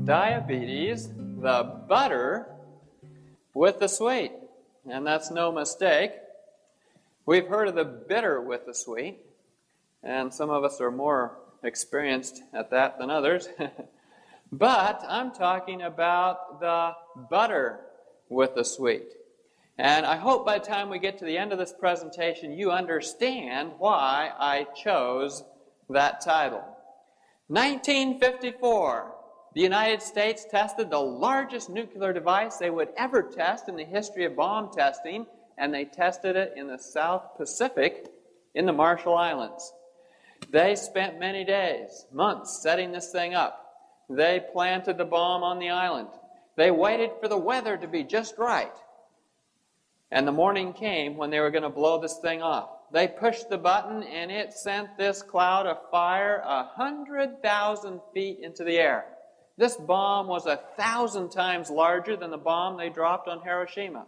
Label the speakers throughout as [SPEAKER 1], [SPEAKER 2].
[SPEAKER 1] Diabetes, the butter with the sweet. And that's no mistake. We've heard of the bitter with the sweet, and some of us are more experienced at that than others. But I'm talking about the butter with the sweet. And I hope by the time we get to the end of this presentation, you understand why I chose that title. 1954, the United States tested the largest nuclear device they would ever test in the history of bomb testing, and they tested it in the South Pacific in the Marshall Islands. They spent many days, months, setting this thing up. They planted the bomb on the island. They waited for the weather to be just right. And the morning came when they were going to blow this thing off. They pushed the button, and it sent this cloud of fire 100,000 feet into the air. This bomb was 1,000 times larger than the bomb they dropped on Hiroshima.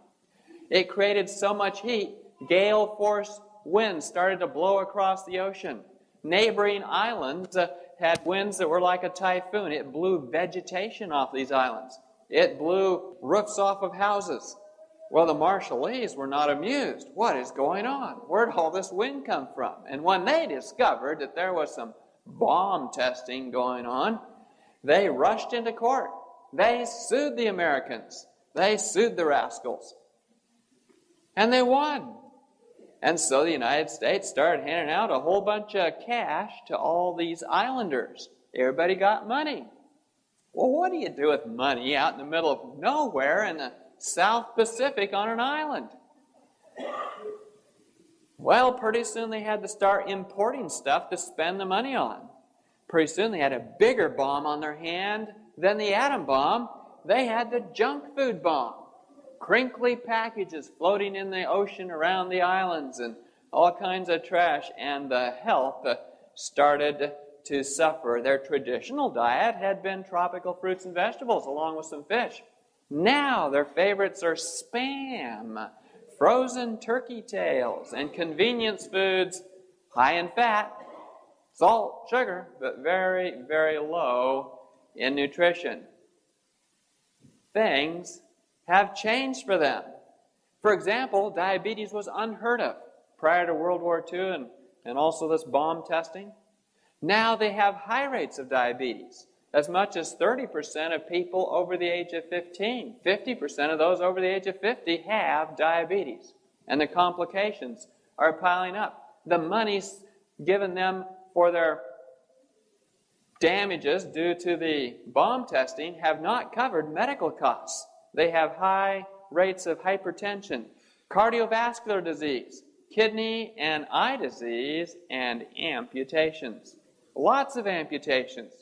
[SPEAKER 1] It created so much heat, gale-force winds started to blow across the ocean. Neighboring islands had winds that were like a typhoon. It blew vegetation off these islands. It blew roofs off of houses. Well, the Marshallese were not amused. What is going on? Where'd all this wind come from? And when they discovered that there was some bomb testing going on, they rushed into court. They sued the Americans. They sued the rascals. And they won. And so the United States started handing out a whole bunch of cash to all these islanders. Everybody got money. Well, what do you do with money out in the middle of nowhere in the South Pacific on an island? Well, pretty soon they had to start importing stuff to spend the money on. Pretty soon they had a bigger bomb on their hand than the atom bomb. They had the junk food bomb. Crinkly packages floating in the ocean around the islands and all kinds of trash, and the health started to suffer. Their traditional diet had been tropical fruits and vegetables along with some fish. Now their favorites are Spam, frozen turkey tails, and convenience foods high in fat, salt, sugar, but very, very low in nutrition. Things have changed for them. For example, diabetes was unheard of prior to World War II and also this bomb testing. Now they have high rates of diabetes. As much as 30% of people over the age of 15, 50% of those over the age of 50 have diabetes. And the complications are piling up. The money's given them for their damages due to the bomb testing have not covered medical costs. They have high rates of hypertension, cardiovascular disease, kidney and eye disease, and amputations. Lots of amputations.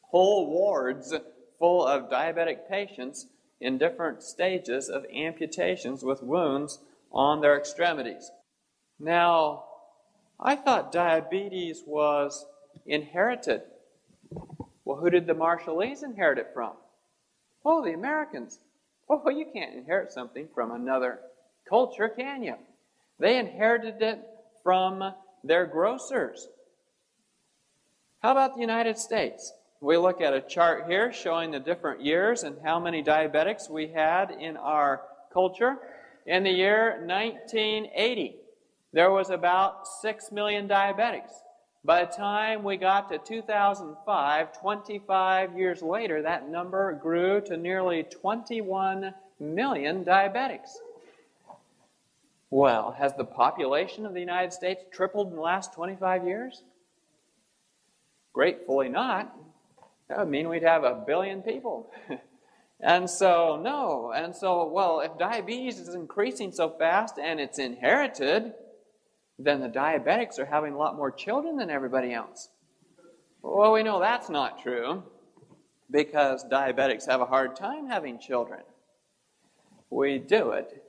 [SPEAKER 1] Whole wards full of diabetic patients in different stages of amputations with wounds on their extremities. Now, I thought diabetes was inherited. Well, who did the Marshallese inherit it from? Oh, the Americans. Oh, well, you can't inherit something from another culture, can you? They inherited it from their grocers. How about the United States? We look at a chart here showing the different years and how many diabetics we had in our culture. In the year 1980, there was about 6 million diabetics. By the time we got to 2005, 25 years later, that number grew to nearly 21 million diabetics. Well, has the population of the United States tripled in the last 25 years? Gratefully not. That would mean we'd have 1 billion people. And so, no. And so, well, if diabetes is increasing so fast and it's inherited, then the diabetics are having a lot more children than everybody else. Well, we know that's not true because diabetics have a hard time having children. We do it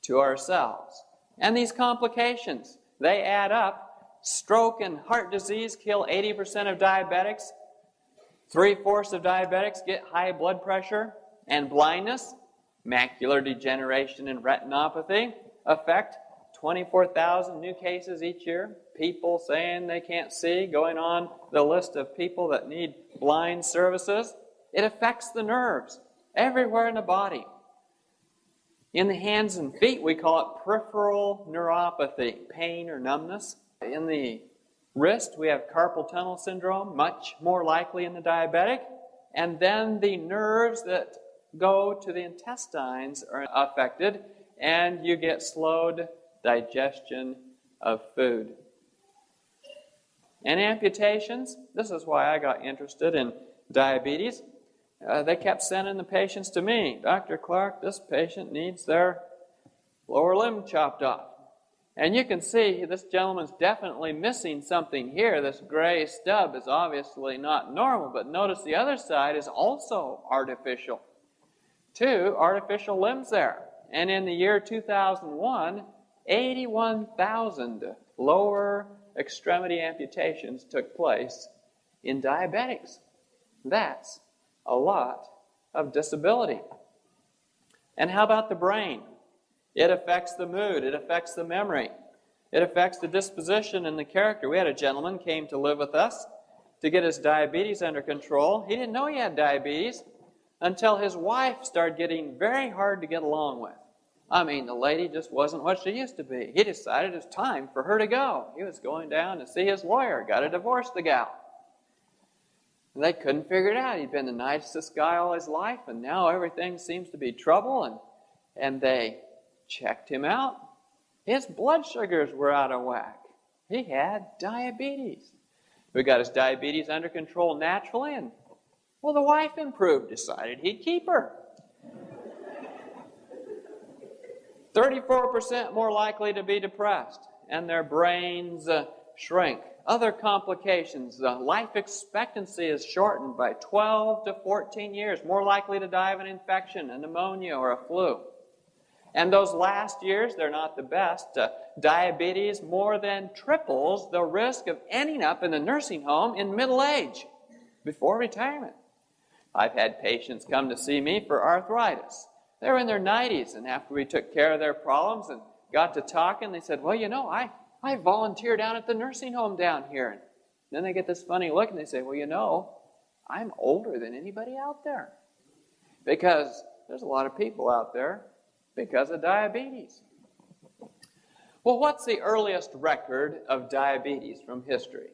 [SPEAKER 1] to ourselves. And these complications, they add up. Stroke and heart disease kill 80% of diabetics. 3/4 of diabetics get high blood pressure and blindness. Macular degeneration and retinopathy affect 24,000 new cases each year. People saying they can't see, going on the list of people that need blind services. It affects the nerves everywhere in the body. In the hands and feet, we call it peripheral neuropathy, pain or numbness. In the wrist, we have carpal tunnel syndrome, much more likely in the diabetic. And then the nerves that go to the intestines are affected, and you get slowed digestion of food. And amputations, this is why I got interested in diabetes. They kept sending the patients to me. Dr. Clark, this patient needs their lower limb chopped off. And you can see this gentleman's definitely missing something here. This gray stub is obviously not normal, but notice the other side is also artificial. 2 artificial limbs there. And in the year 2001, 81,000 lower extremity amputations took place in diabetics. That's a lot of disability. And how about the brain? It affects the mood. It affects the memory. It affects the disposition and the character. We had a gentleman came to live with us to get his diabetes under control. He didn't know he had diabetes until his wife started getting very hard to get along with. I mean, the lady just wasn't what she used to be. He decided it was time for her to go. He was going down to see his lawyer, got to divorce the gal. And they couldn't figure it out. He'd been the nicest guy all his life, and now everything seems to be trouble. And they checked him out. His blood sugars were out of whack. He had diabetes. We got his diabetes under control naturally, and well, the wife improved, decided he'd keep her. 34% more likely to be depressed, and their brains shrink. Other complications, life expectancy is shortened by 12 to 14 years, more likely to die of an infection, a pneumonia, or a flu. And those last years, they're not the best. Diabetes more than triples the risk of ending up in the nursing home in middle age, before retirement. I've had patients come to see me for arthritis. They're in their 90s, and after we took care of their problems and got to talking, they said, well, you know, I volunteer down at the nursing home down here. And then they get this funny look, and they say, well, you know, I'm older than anybody out there. Because there's a lot of people out there because of diabetes. Well, what's the earliest record of diabetes from history?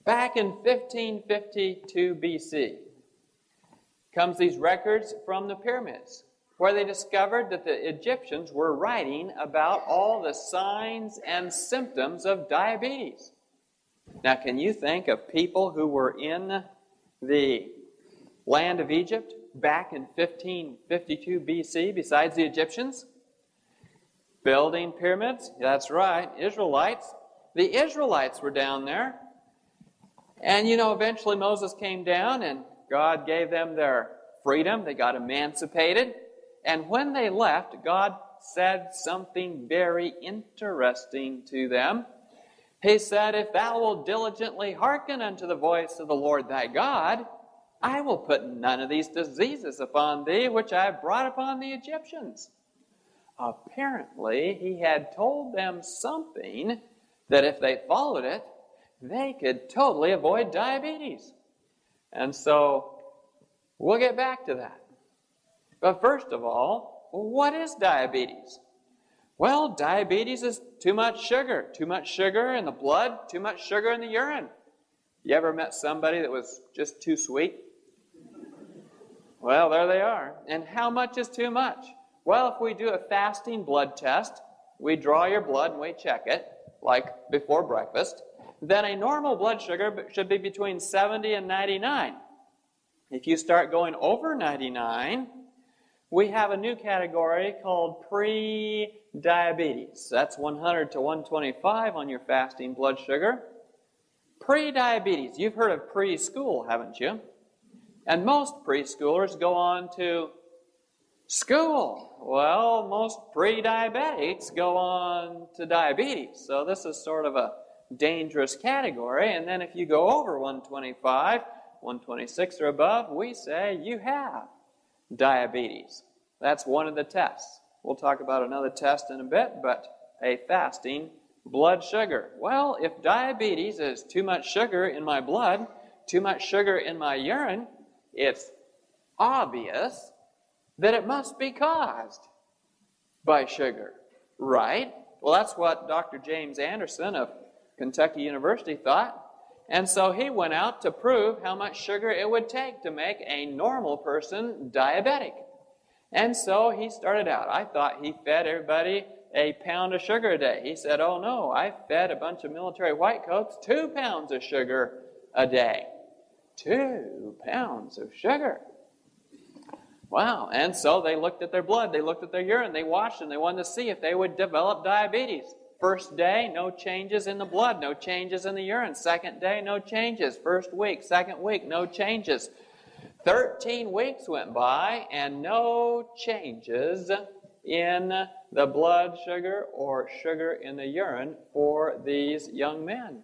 [SPEAKER 1] Back in 1552 BC comes these records from the pyramids, where they discovered that the Egyptians were writing about all the signs and symptoms of diabetes. Now, can you think of people who were in the land of Egypt back in 1552 BC besides the Egyptians? Building pyramids? That's right, Israelites. The Israelites were down there. And you know, eventually Moses came down and God gave them their freedom. They got emancipated. And when they left, God said something very interesting to them. He said, if thou wilt diligently hearken unto the voice of the Lord thy God, I will put none of these diseases upon thee, which I have brought upon the Egyptians. Apparently, he had told them something that if they followed it, they could totally avoid diabetes. And so, we'll get back to that. But first of all, what is diabetes? Well, diabetes is too much sugar. Too much sugar in the blood, too much sugar in the urine. You ever met somebody that was just too sweet? Well, there they are. And how much is too much? Well, if we do a fasting blood test, we draw your blood and we check it, like before breakfast, then a normal blood sugar should be between 70 and 99. If you start going over 99, we have a new category called pre-diabetes. That's 100 to 125 on your fasting blood sugar. Pre-diabetes. You've heard of preschool, haven't you? And most preschoolers go on to school. Well, most pre-diabetics go on to diabetes. So this is sort of a dangerous category. And then if you go over 125, 126 or above, we say you have diabetes. That's one of the tests. We'll talk about another test in a bit, but a fasting blood sugar. Well, if diabetes is too much sugar in my blood, too much sugar in my urine, it's obvious that it must be caused by sugar, right? Well, that's what Dr. James Anderson of Kentucky University thought. And so he went out to prove how much sugar it would take to make a normal person diabetic. And so he started out. I thought he fed everybody a pound of sugar a day. He said, oh no, I fed a bunch of military whitecoats 2 pounds of sugar a day. 2 pounds of sugar. Wow. And so they looked at their blood, they looked at their urine, they watched them, they wanted to see if they would develop diabetes. First day, no changes in the blood, no changes in the urine. Second day, no changes. First week, second week, no changes. 13 weeks went by and no changes in the blood sugar or sugar in the urine for these young men.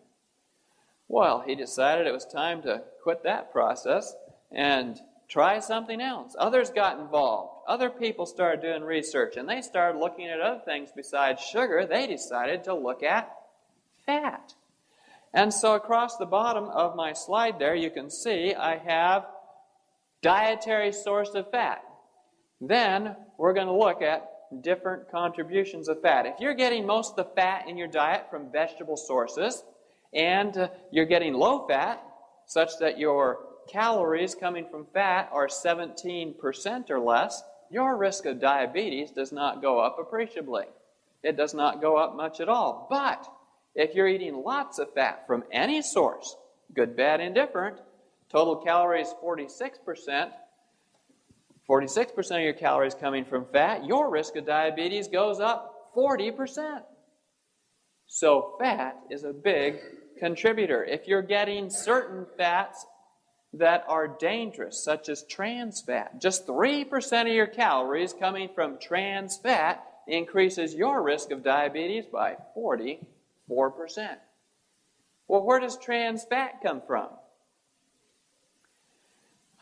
[SPEAKER 1] Well, he decided it was time to quit that process and try something else. Others got involved. Other people started doing research, and they started looking at other things besides sugar. They decided to look at fat. And so across the bottom of my slide there, you can see I have dietary source of fat. Then we're going to look at different contributions of fat. If you're getting most of the fat in your diet from vegetable sources, and you're getting low fat, such that your calories coming from fat are 17% or less, your risk of diabetes does not go up appreciably. It does not go up much at all. But if you're eating lots of fat from any source, good, bad, indifferent, total calories 46%, 46% of your calories coming from fat, your risk of diabetes goes up 40%. So fat is a big contributor. If you're getting certain fats that are dangerous, such as trans fat, just 3% of your calories coming from trans fat increases your risk of diabetes by 44%. Well, where does trans fat come from?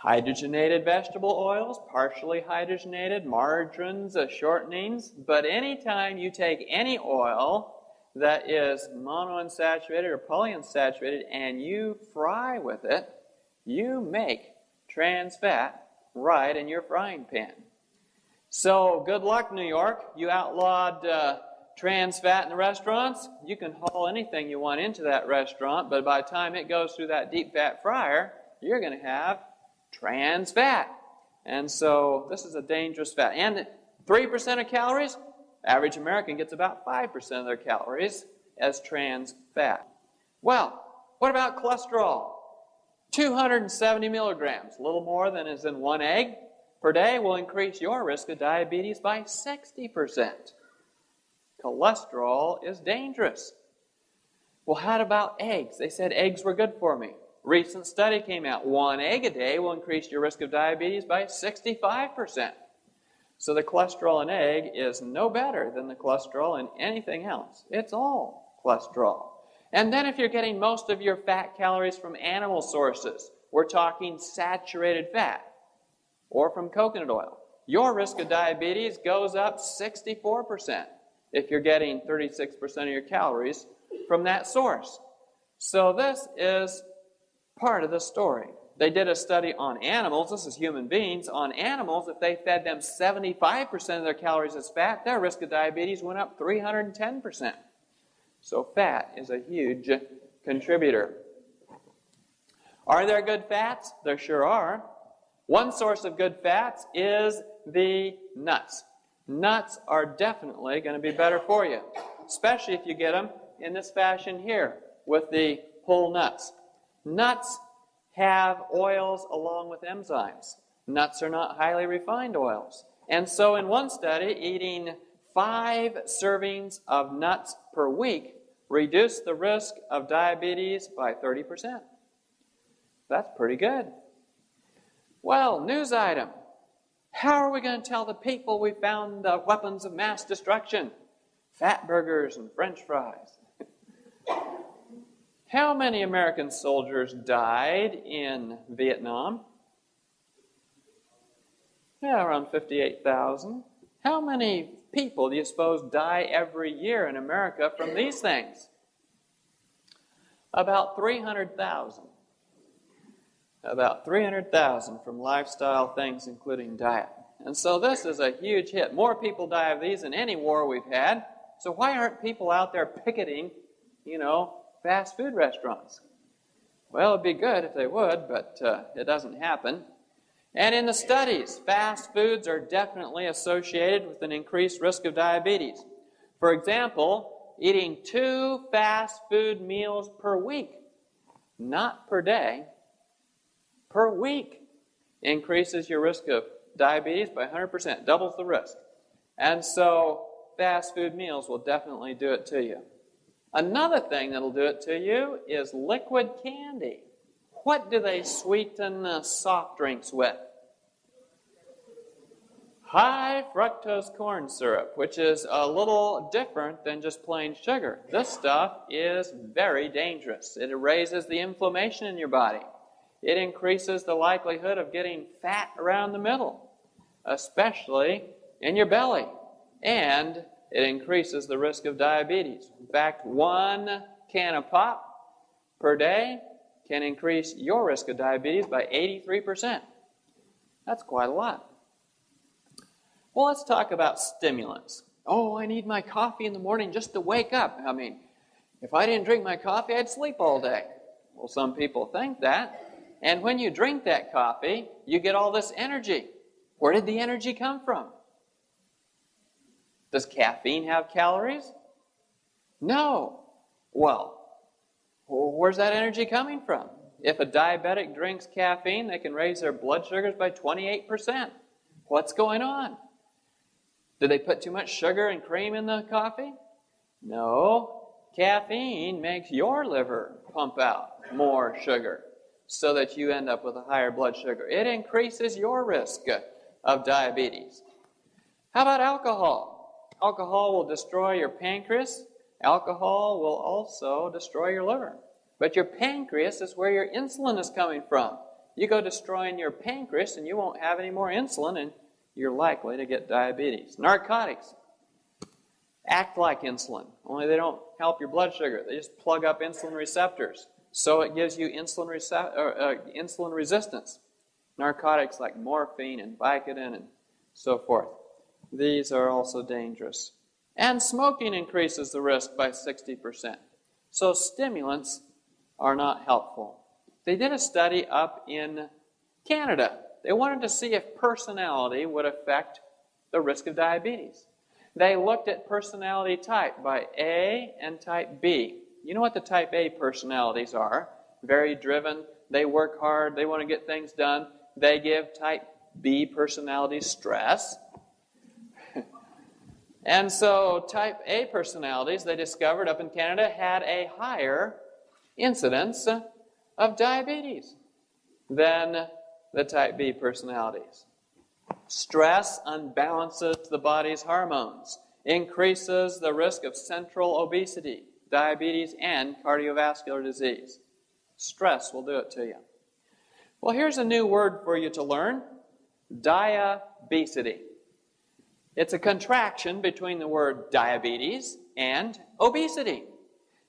[SPEAKER 1] Hydrogenated vegetable oils, partially hydrogenated, margarines, shortenings. But anytime you take any oil that is monounsaturated or polyunsaturated and you fry with it, you make trans fat right in your frying pan. So good luck, New York. You outlawed trans fat in the restaurants. You can haul anything you want into that restaurant, but by the time it goes through that deep fat fryer, you're going to have trans fat. And so this is a dangerous fat. And 3% of calories, average American gets about 5% of their calories as trans fat. Well, what about cholesterol? 270 milligrams, a little more than is in one egg per day, will increase your risk of diabetes by 60%. Cholesterol is dangerous. Well, how about eggs? They said eggs were good for me. Recent study came out. 1 egg a day will increase your risk of diabetes by 65%. So the cholesterol in egg is no better than the cholesterol in anything else. It's all cholesterol. And then if you're getting most of your fat calories from animal sources, we're talking saturated fat, or from coconut oil, your risk of diabetes goes up 64% if you're getting 36% of your calories from that source. So this is part of the story. They did a study on animals. This is human beings. On animals, if they fed them 75% of their calories as fat, their risk of diabetes went up 310%. So fat is a huge contributor. Are there good fats? There sure are. One source of good fats is the nuts. Nuts are definitely going to be better for you, especially if you get them in this fashion here with the whole nuts. Nuts have oils along with enzymes. Nuts are not highly refined oils. And so in one study, eating 5 servings of nuts per week reduced the risk of diabetes by 30%. That's pretty good. Well, news item. How are we going to tell the people we found the weapons of mass destruction? Fat burgers and French fries. How many American soldiers died in Vietnam? Yeah, around 58,000. How many people do you suppose die every year in America from these things? About 300,000. About 300,000 from lifestyle things, including diet. And so this is a huge hit. More people die of these than any war we've had. So why aren't people out there picketing, fast food restaurants? Well, it'd be good if they would, but it doesn't happen. And in the studies, fast foods are definitely associated with an increased risk of diabetes. For example, eating 2 fast food meals per week, not per day, per week, increases your risk of diabetes by 100%, doubles the risk. And so fast food meals will definitely do it to you. Another thing that'll do it to you is liquid candy. What do they sweeten soft drinks with? High fructose corn syrup, which is a little different than just plain sugar. This stuff is very dangerous. It raises the inflammation in your body. It increases the likelihood of getting fat around the middle, especially in your belly. And it increases the risk of diabetes. In fact, 1 can of pop per day can increase your risk of diabetes by 83%. That's quite a lot. Well, let's talk about stimulants. Oh, I need my coffee in the morning just to wake up. I mean, if I didn't drink my coffee, I'd sleep all day. Well, some people think that. And when you drink that coffee, you get all this energy. Where did the energy come from? Does caffeine have calories? No. Well, where's that energy coming from? If a diabetic drinks caffeine, they can raise their blood sugars by 28%. What's going on? Did they put too much sugar and cream in the coffee? No. Caffeine makes your liver pump out more sugar so that you end up with a higher blood sugar. It increases your risk of diabetes. How about alcohol? Alcohol will destroy your pancreas. Alcohol will also destroy your liver. But your pancreas is where your insulin is coming from. You go destroying your pancreas and you won't have any more insulin and you're likely to get diabetes. Narcotics act like insulin, only they don't help your blood sugar. They just plug up insulin receptors. So it gives you insulin resistance. Narcotics like morphine and Vicodin and so forth. These are also dangerous. And smoking increases the risk by 60%. So stimulants are not helpful. They did a study up in Canada. They wanted to see if personality would affect the risk of diabetes. They looked at personality type by A and type B. You know what the type A personalities are? Very driven, they work hard, they want to get things done. They give type B personalities stress. And so type A personalities, they discovered up in Canada, had a higher incidence of diabetes than the type B personalities. Stress unbalances the body's hormones, increases the risk of central obesity, diabetes, and cardiovascular disease. Stress will do it to you. Well, here's a new word for you to learn: diabesity. It's a contraction between the word diabetes and obesity.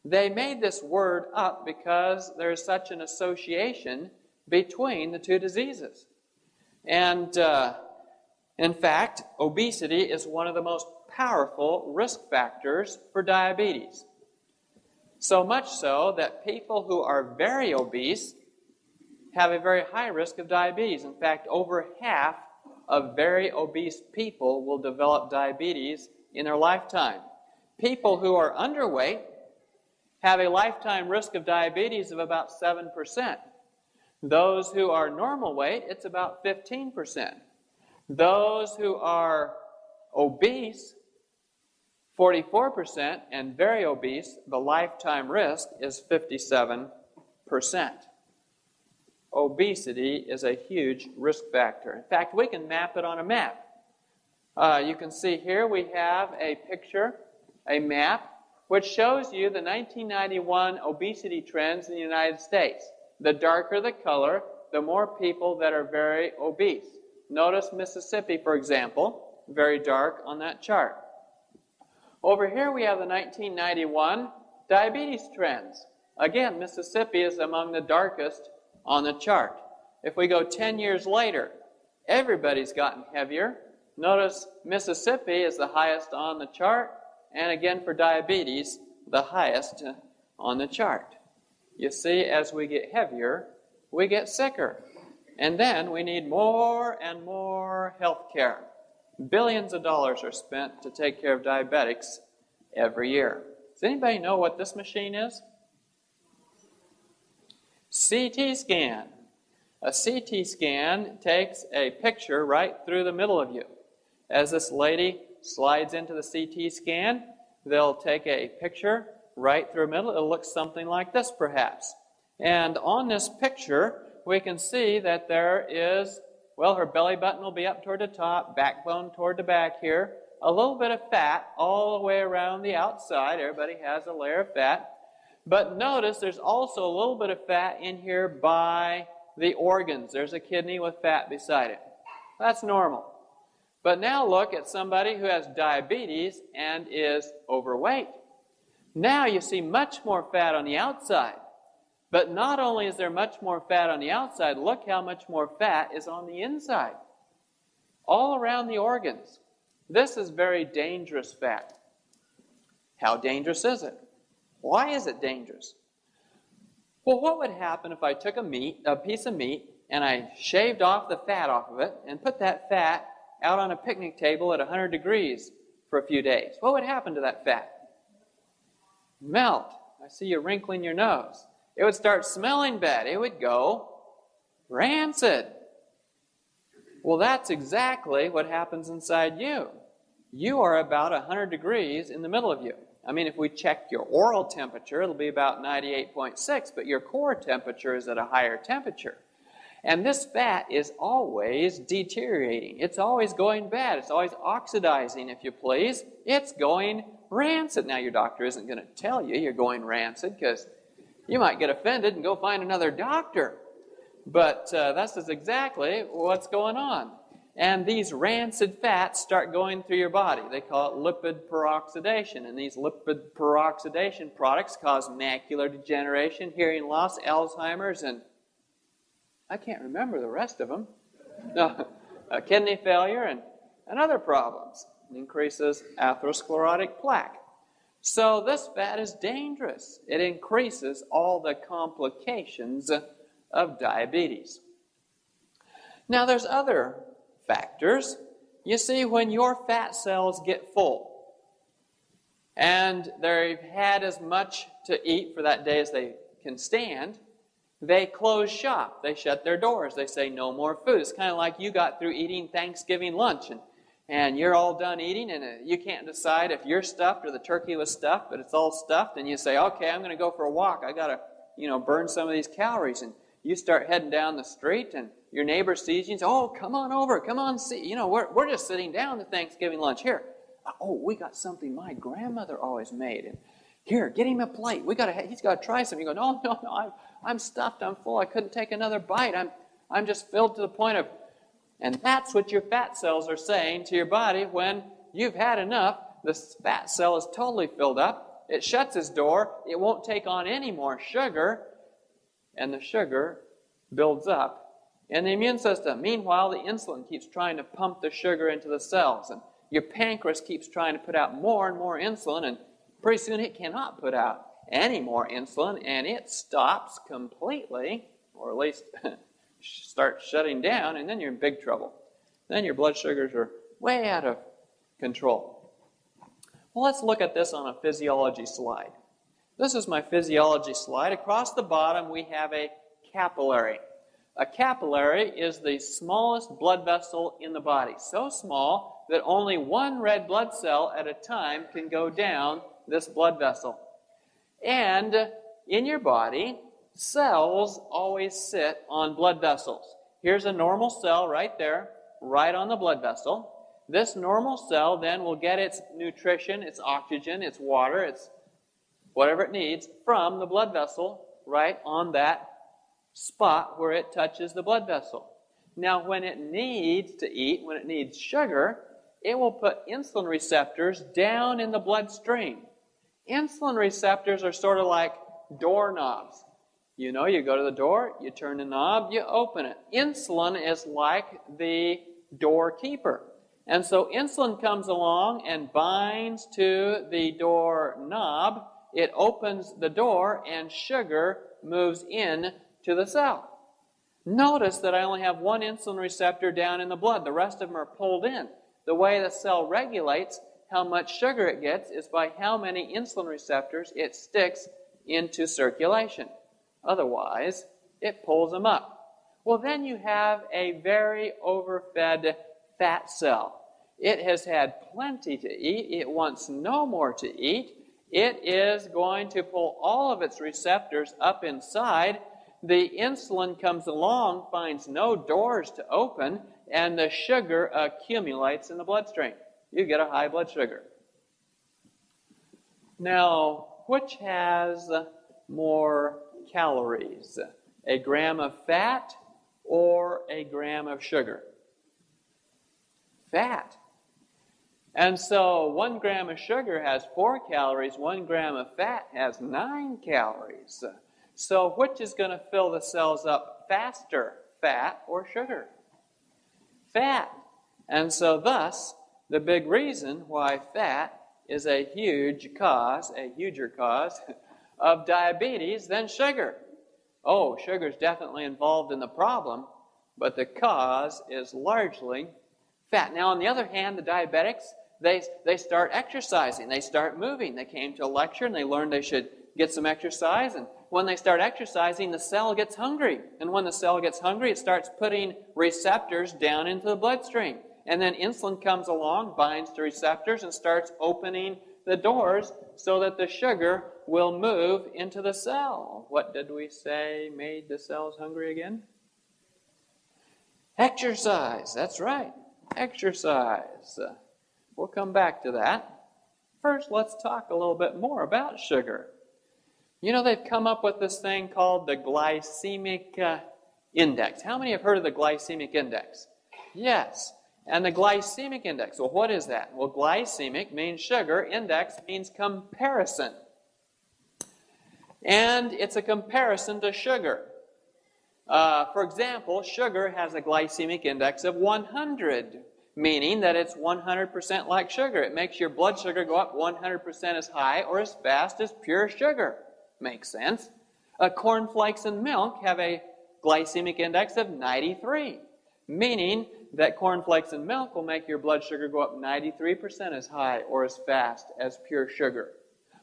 [SPEAKER 1] They made this word up because there's such an association between the two diseases. And in fact, obesity is one of the most powerful risk factors for diabetes. So much so that people who are very obese have a very high risk of diabetes. In fact, over half of very obese people will develop diabetes in their lifetime. People who are underweight have a lifetime risk of diabetes of about 7%. Those who are normal weight, it's about 15%. Those who are obese, 44%, and very obese, the lifetime risk is 57%. Obesity is a huge risk factor. In fact, we can map it on a map. You can see here we have a picture, a map, which shows you the 1991 obesity trends in the United States. The darker the color, the more people that are very obese. Notice Mississippi, for example, very dark on that chart. Over here we have the 1991 diabetes trends. Again, Mississippi is among the darkest on the chart. if we go 10 years later, everybody's gotten heavier. Notice Mississippi is the highest on the chart, and again for diabetes, the highest on the chart. You see, as we get heavier, we get sicker. And then we need more and more health care. Billions of dollars are spent to take care of diabetics every year. Does anybody know what this machine is? CT scan. A CT scan takes a picture right through the middle of you. As this lady slides into the CT scan, they'll take a picture right through the middle. It'll look something like this, perhaps. And on this picture, we can see that there is, well, her belly button will be up toward the top, backbone toward the back here, a little bit of fat all the way around the outside. Everybody has a layer of fat. But notice there's also a little bit of fat in here by the organs. There's a kidney with fat beside it. That's normal. But now look at somebody who has diabetes and is overweight. Now you see much more fat on the outside. But not only is there much more fat on the outside, look how much more fat is on the inside. All around the organs. This is very dangerous fat. How dangerous is it? Why is it dangerous? Well, what would happen if I took a piece of meat and I shaved off the fat off of it and put that fat out on a picnic table at 100 degrees for a few days? What would happen to that fat? Melt. I see you wrinkling your nose. It would start smelling bad. It would go rancid. Well, that's exactly what happens inside you. You are about 100 degrees in the middle of you. I mean, if we check your oral temperature, it'll be about 98.6, but your core temperature is at a higher temperature. And this fat is always deteriorating. It's always going bad. It's always oxidizing, if you please. It's going rancid. Now, your doctor isn't going to tell you you're going rancid because you might get offended and go find another doctor. But that's exactly what's going on. And these rancid fats start going through your body. They call it lipid peroxidation. And these lipid peroxidation products cause macular degeneration, hearing loss, Alzheimer's, and I can't remember the rest of them. Kidney failure and other problems. It increases atherosclerotic plaque. So this fat is dangerous. It increases all the complications of diabetes. Now there's other factors. You see, when your fat cells get full and they've had as much to eat for that day as they can stand, they close shop. They shut their doors. They say no more food. It's kind of like you got through eating Thanksgiving lunch and you're all done eating and you can't decide if you're stuffed or the turkey was stuffed, but it's all stuffed, and you say, okay, I'm going to go for a walk. I got to, burn some of these calories. And you start heading down the street and your neighbor sees you and says, oh, come on over, come on, see. We're just sitting down to Thanksgiving lunch. Here, oh, we got something my grandmother always made. And here, get him a plate. He's got to try something. You go, no, I'm stuffed, I'm full. I couldn't take another bite. I'm just filled to the point of... And that's what your fat cells are saying to your body when you've had enough. The fat cell is totally filled up. It shuts its door. It won't take on any more sugar. And the sugar builds up in the immune system. Meanwhile, the insulin keeps trying to pump the sugar into the cells. And your pancreas keeps trying to put out more and more insulin. And pretty soon it cannot put out any more insulin. And it stops completely, or at least... start shutting down, and then you're in big trouble. Then your blood sugars are way out of control. Well, let's look at this on a physiology slide. This is my physiology slide. Across the bottom, we have a capillary. A capillary is the smallest blood vessel in the body. So small that only one red blood cell at a time can go down this blood vessel. And in your body, cells always sit on blood vessels. Here's a normal cell right there, right on the blood vessel. This normal cell then will get its nutrition, its oxygen, its water, its whatever it needs from the blood vessel right on that spot where it touches the blood vessel. Now, when it needs to eat, when it needs sugar, it will put insulin receptors down in the bloodstream. Insulin receptors are sort of like doorknobs. You know, you go to the door, you turn the knob, you open it. Insulin is like the doorkeeper. And so insulin comes along and binds to the door knob. It opens the door and sugar moves in to the cell. Notice that I only have one insulin receptor down in the blood. The rest of them are pulled in. The way the cell regulates how much sugar it gets is by how many insulin receptors it sticks into circulation. Otherwise, it pulls them up. Well, then you have a very overfed fat cell. It has had plenty to eat. It wants no more to eat. It is going to pull all of its receptors up inside. The insulin comes along, finds no doors to open, and the sugar accumulates in the bloodstream. You get a high blood sugar. Now, which has more calories? A gram of fat or a gram of sugar? Fat. And so 1 gram of sugar has 4 calories, 1 gram of fat has 9 calories. So which is going to fill the cells up faster, fat or sugar? Fat. And so thus, the big reason why fat is a huger cause of diabetes than sugar. Oh, sugar is definitely involved in the problem, but the cause is largely fat. Now, on the other hand, the diabetics, they start exercising. They start moving. They came to a lecture and they learned they should get some exercise. And when they start exercising, the cell gets hungry. And when the cell gets hungry, it starts putting receptors down into the bloodstream. And then insulin comes along, binds to receptors, and starts opening the doors so that the sugar will move into the cell. What did we say made the cells hungry again? Exercise. That's right. Exercise. We'll come back to that. First, let's talk a little bit more about sugar. You know, they've come up with this thing called the glycemic index. How many have heard of the glycemic index? Yes. And the glycemic index, well, what is that? Well, glycemic means sugar, index means comparison. And it's a comparison to sugar. For example, sugar has a glycemic index of 100, meaning that it's 100% like sugar. It makes your blood sugar go up 100% as high or as fast as pure sugar. Makes sense. Cornflakes and milk have a glycemic index of 93, meaning that cornflakes and milk will make your blood sugar go up 93% as high or as fast as pure sugar.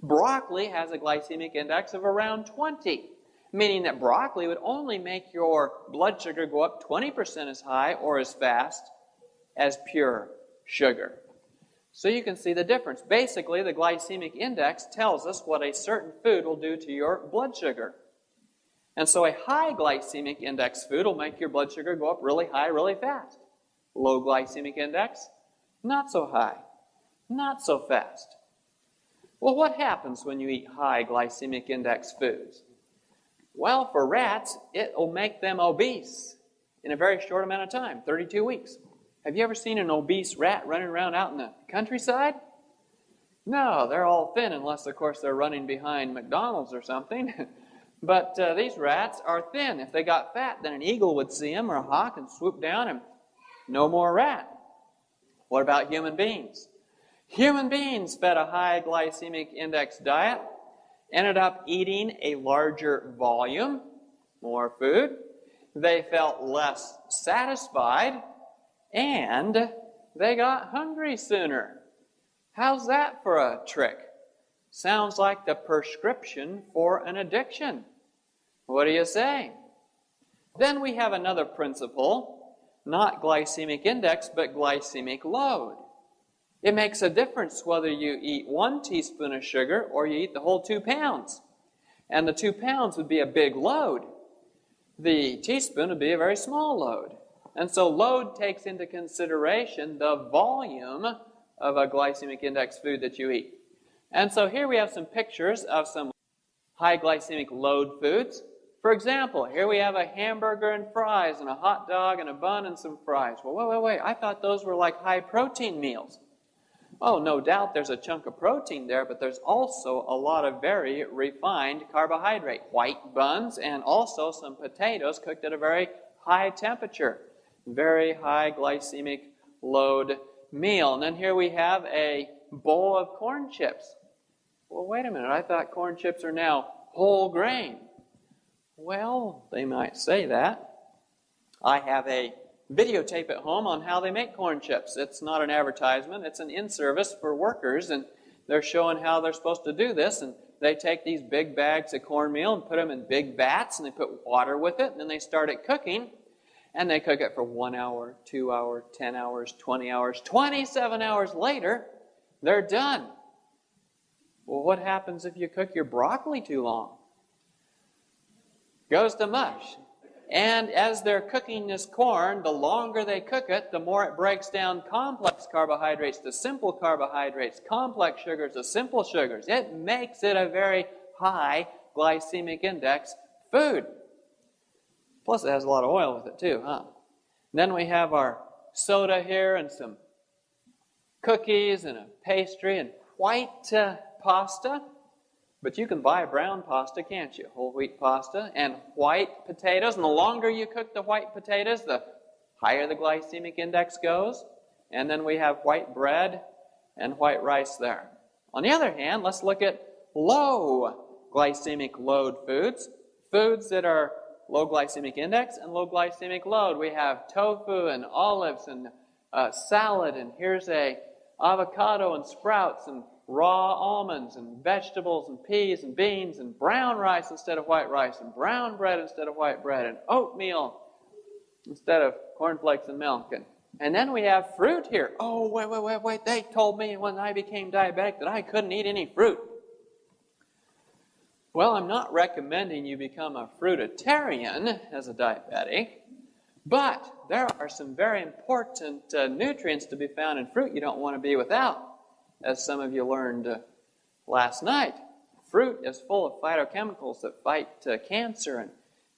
[SPEAKER 1] Broccoli has a glycemic index of around 20, meaning that broccoli would only make your blood sugar go up 20% as high or as fast as pure sugar. So you can see the difference. Basically, the glycemic index tells us what a certain food will do to your blood sugar. And so a high glycemic index food will make your blood sugar go up really high, really fast. Low glycemic index, not so high, not so fast. Well, what happens when you eat high glycemic index foods? Well, for rats, it will make them obese in a very short amount of time, 32 weeks. Have you ever seen an obese rat running around out in the countryside? No, they're all thin unless, of course, they're running behind McDonald's or something. But these rats are thin. If they got fat, then an eagle would see them or a hawk and swoop down and no more rat. What about human beings? Human beings fed a high glycemic index diet, ended up eating a larger volume, more food. They felt less satisfied, and they got hungry sooner. How's that for a trick? Sounds like the prescription for an addiction. What do you say? Then we have another principle, not glycemic index, but glycemic load. It makes a difference whether you eat 1 teaspoon of sugar or you eat the whole 2 pounds. And the 2 pounds would be a big load. The teaspoon would be a very small load. And so load takes into consideration the volume of a glycemic index food that you eat. And so here we have some pictures of some high glycemic load foods. For example, here we have a hamburger and fries and a hot dog and a bun and some fries. Well, wait. I thought those were like high protein meals. Oh, no doubt there's a chunk of protein there, but there's also a lot of very refined carbohydrate, white buns, and also some potatoes cooked at a very high temperature. Very high glycemic load meal. And then here we have a bowl of corn chips. Well, wait a minute, I thought corn chips are now whole grain. Well, they might say that. I have a videotape at home on how they make corn chips. It's not an advertisement, it's an in-service for workers, and they're showing how they're supposed to do this. And they take these big bags of cornmeal and put them in big vats, and they put water with it, and then they start it cooking. And they cook it for 1 hour, 2 hours, 10 hours, 20 hours, 27 hours later, they're done. Well, what happens if you cook your broccoli too long? Goes to mush. And as they're cooking this corn, the longer they cook it, the more it breaks down complex carbohydrates to simple carbohydrates, complex sugars to simple sugars. It makes it a very high glycemic index food. Plus it has a lot of oil with it too, huh? And then we have our soda here and some cookies and a pastry and white pasta. But you can buy brown pasta, can't you? Whole wheat pasta and white potatoes. And the longer you cook the white potatoes, the higher the glycemic index goes. And then we have white bread and white rice there. On the other hand, let's look at low glycemic load foods. Foods that are low glycemic index and low glycemic load. We have tofu and olives and salad. And here's a avocado and sprouts and raw almonds and vegetables and peas and beans and brown rice instead of white rice and brown bread instead of white bread and oatmeal instead of cornflakes and milk. And then we have fruit here. Oh, wait. They told me when I became diabetic that I couldn't eat any fruit. Well, I'm not recommending you become a fruitarian as a diabetic, but there are some very important nutrients to be found in fruit you don't want to be without. As some of you learned last night, fruit is full of phytochemicals that fight cancer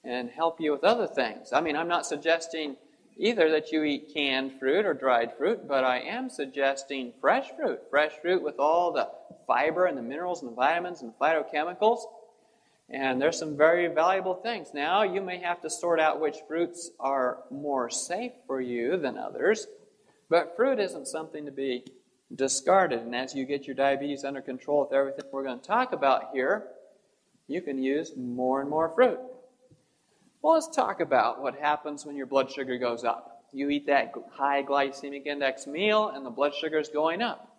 [SPEAKER 1] and help you with other things. I mean, I'm not suggesting either that you eat canned fruit or dried fruit, but I am suggesting fresh fruit with all the fiber and the minerals and the vitamins and phytochemicals. And there's some very valuable things. Now, you may have to sort out which fruits are more safe for you than others, but fruit isn't something to be discarded. And as you get your diabetes under control with everything we're going to talk about here, you can use more and more fruit. Well, let's talk about what happens when your blood sugar goes up. You eat that high glycemic index meal and the blood sugar is going up.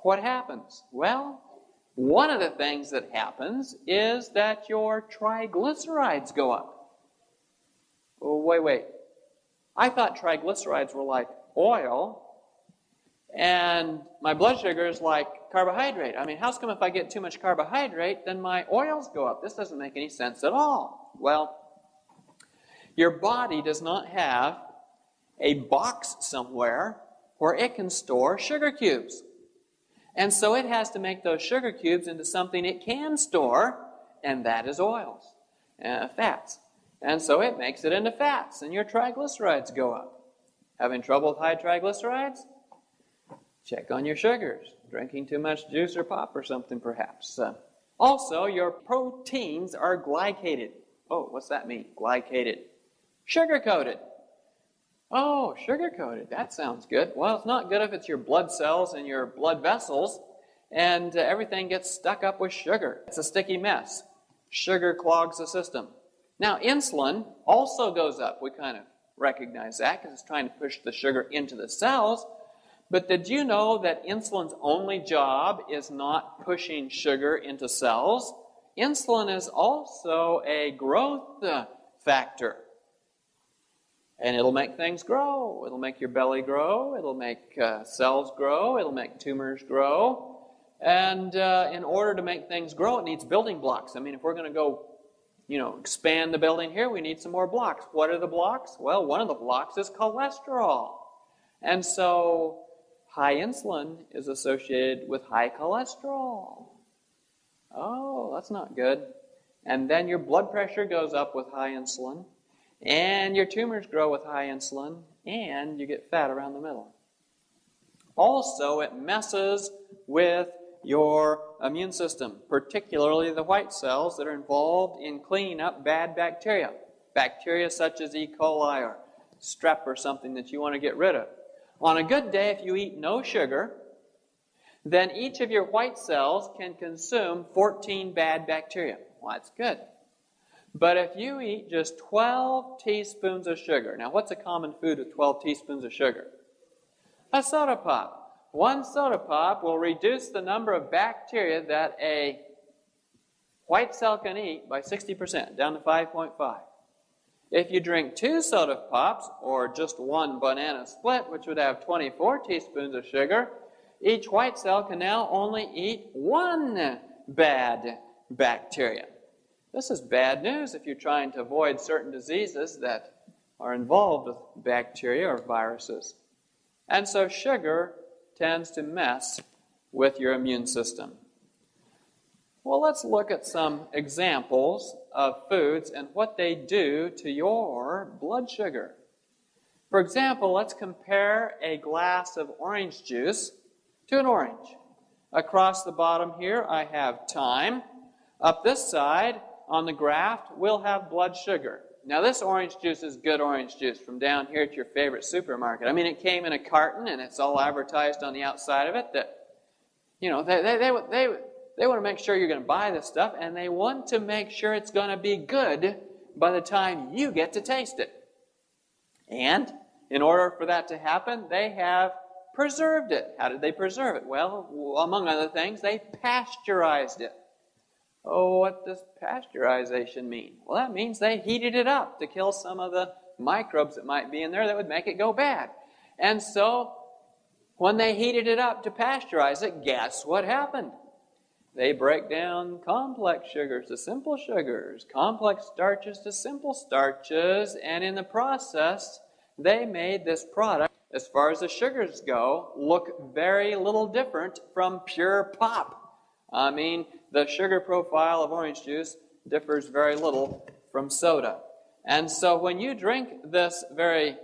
[SPEAKER 1] What happens? Well, one of the things that happens is that your triglycerides go up. Oh, wait. I thought triglycerides were like oil, and my blood sugar is like carbohydrate. I mean, how come if I get too much carbohydrate, then my oils go up? This doesn't make any sense at all. Well, your body does not have a box somewhere where it can store sugar cubes. And so it has to make those sugar cubes into something it can store, and that is oils, fats. And so it makes it into fats, and your triglycerides go up. Having trouble with high triglycerides? Check on your sugars. Drinking too much juice or pop or something perhaps. Also, your proteins are glycated. Oh, what's that mean? Glycated. Sugar-coated. Oh, sugar-coated. That sounds good. Well, it's not good if it's your blood cells and your blood vessels and everything gets stuck up with sugar. It's a sticky mess. Sugar clogs the system. Now, insulin also goes up. We kind of recognize that because it's trying to push the sugar into the cells. But did you know that insulin's only job is not pushing sugar into cells? Insulin is also a growth factor. And it'll make things grow. It'll make your belly grow. It'll make cells grow. It'll make tumors grow. And in order to make things grow, it needs building blocks. I mean, if we're going to go, expand the building here, we need some more blocks. What are the blocks? Well, one of the blocks is cholesterol. And so high insulin is associated with high cholesterol. Oh, that's not good. And then your blood pressure goes up with high insulin. And your tumors grow with high insulin, and you get fat around the middle. Also, it messes with your immune system, particularly the white cells that are involved in cleaning up bad bacteria. Bacteria such as E. coli or strep or something that you want to get rid of. On a good day, if you eat no sugar, then each of your white cells can consume 14 bad bacteria. Well, that's good. But if you eat just 12 teaspoons of sugar, now what's a common food with 12 teaspoons of sugar? A soda pop. One soda pop will reduce the number of bacteria that a white cell can eat by 60%, down to 5.5. If you drink 2 soda pops, or just 1 banana split, which would have 24 teaspoons of sugar, each white cell can now only eat 1 bad bacteria. This is bad news if you're trying to avoid certain diseases that are involved with bacteria or viruses. And so sugar tends to mess with your immune system. Well, let's look at some examples of foods and what they do to your blood sugar. For example, let's compare a glass of orange juice to an orange. Across the bottom here, I have time. Up this side, on the graph, we'll have blood sugar. Now, this orange juice is good orange juice from down here at your favorite supermarket. I mean, it came in a carton, and it's all advertised on the outside of it that, you know, they want to make sure you're going to buy this stuff, and they want to make sure it's going to be good by the time you get to taste it. And in order for that to happen, they have preserved it. How did they preserve it? Well, among other things, they pasteurized it. Oh, what does pasteurization mean? Well, that means they heated it up to kill some of the microbes that might be in there that would make it go bad. And so, when they heated it up to pasteurize it, guess what happened? They break down complex sugars to simple sugars, complex starches to simple starches, and in the process, they made this product, as far as the sugars go, look very little different from pure pop. I mean, the sugar profile of orange juice differs very little from soda. And so when you drink this very,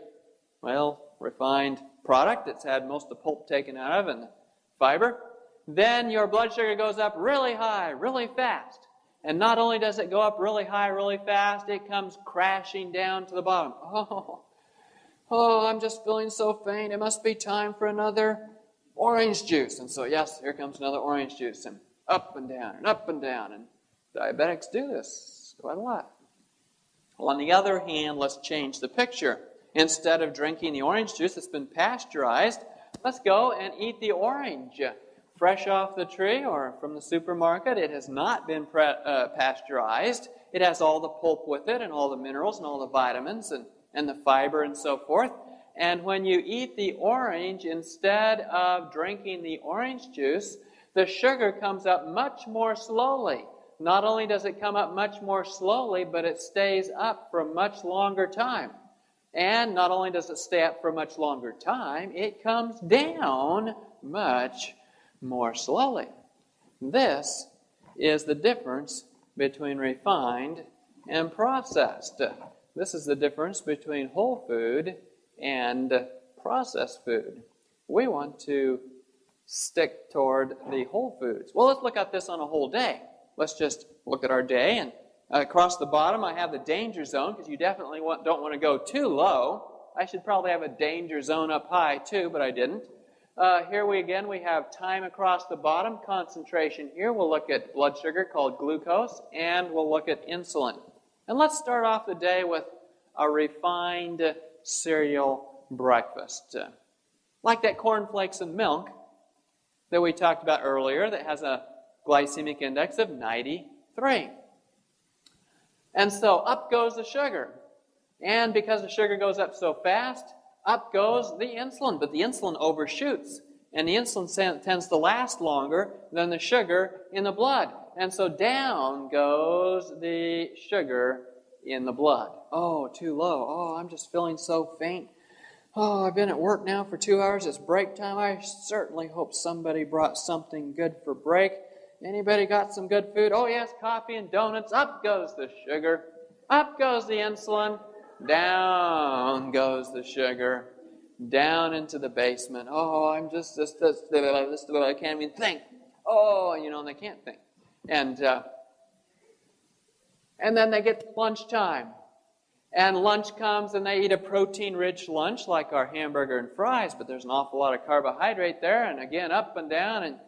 [SPEAKER 1] refined product that's had most of the pulp taken out of and the fiber, then your blood sugar goes up really high, really fast. And not only does it go up really high, really fast, it comes crashing down to the bottom. Oh, I'm just feeling so faint. It must be time for another orange juice. And so, yes, here comes another orange juice. And up and down and up and down. And diabetics do this quite a lot. Well, on the other hand, let's change the picture. Instead of drinking the orange juice that's been pasteurized, let's go and eat the orange. Fresh off the tree or from the supermarket. It has not been pasteurized. It has all the pulp with it and all the minerals and all the vitamins and the fiber and so forth. And when you eat the orange, instead of drinking the orange juice, the sugar comes up much more slowly. Not only does it come up much more slowly, but it stays up for a much longer time. And not only does it stay up for a much longer time, it comes down much more slowly. This is the difference between refined and processed. This is the difference between whole food and processed food. We want to stick toward the whole foods. Well, let's look at this on a whole day. Let's just look at our day. And across the bottom, I have the danger zone, because you definitely don't want to go too low. I should probably have a danger zone up high too, but I didn't. Here we have time across the bottom, concentration here. We'll look at blood sugar called glucose, and we'll look at insulin. And let's start off the day with a refined cereal breakfast. Like that cornflakes and milk that we talked about earlier that has a glycemic index of 93. And so up goes the sugar. And because the sugar goes up so fast, up goes the insulin. But the insulin overshoots. And the insulin tends to last longer than the sugar in the blood. And so down goes the sugar in the blood. Oh, too low. Oh, I'm just feeling so faint. Oh, I've been at work now for 2 hours. It's break time. I certainly hope somebody brought something good for break. Anybody got some good food? Oh, yes, coffee and donuts. Up goes the sugar. Up goes the insulin. Down goes the sugar. down into the basement. Oh, I'm just this, I can't even think. Oh, and they can't think. And then they get lunchtime. And lunch comes and they eat a protein-rich lunch like our hamburger and fries, but there's an awful lot of carbohydrate there, and again, up and down,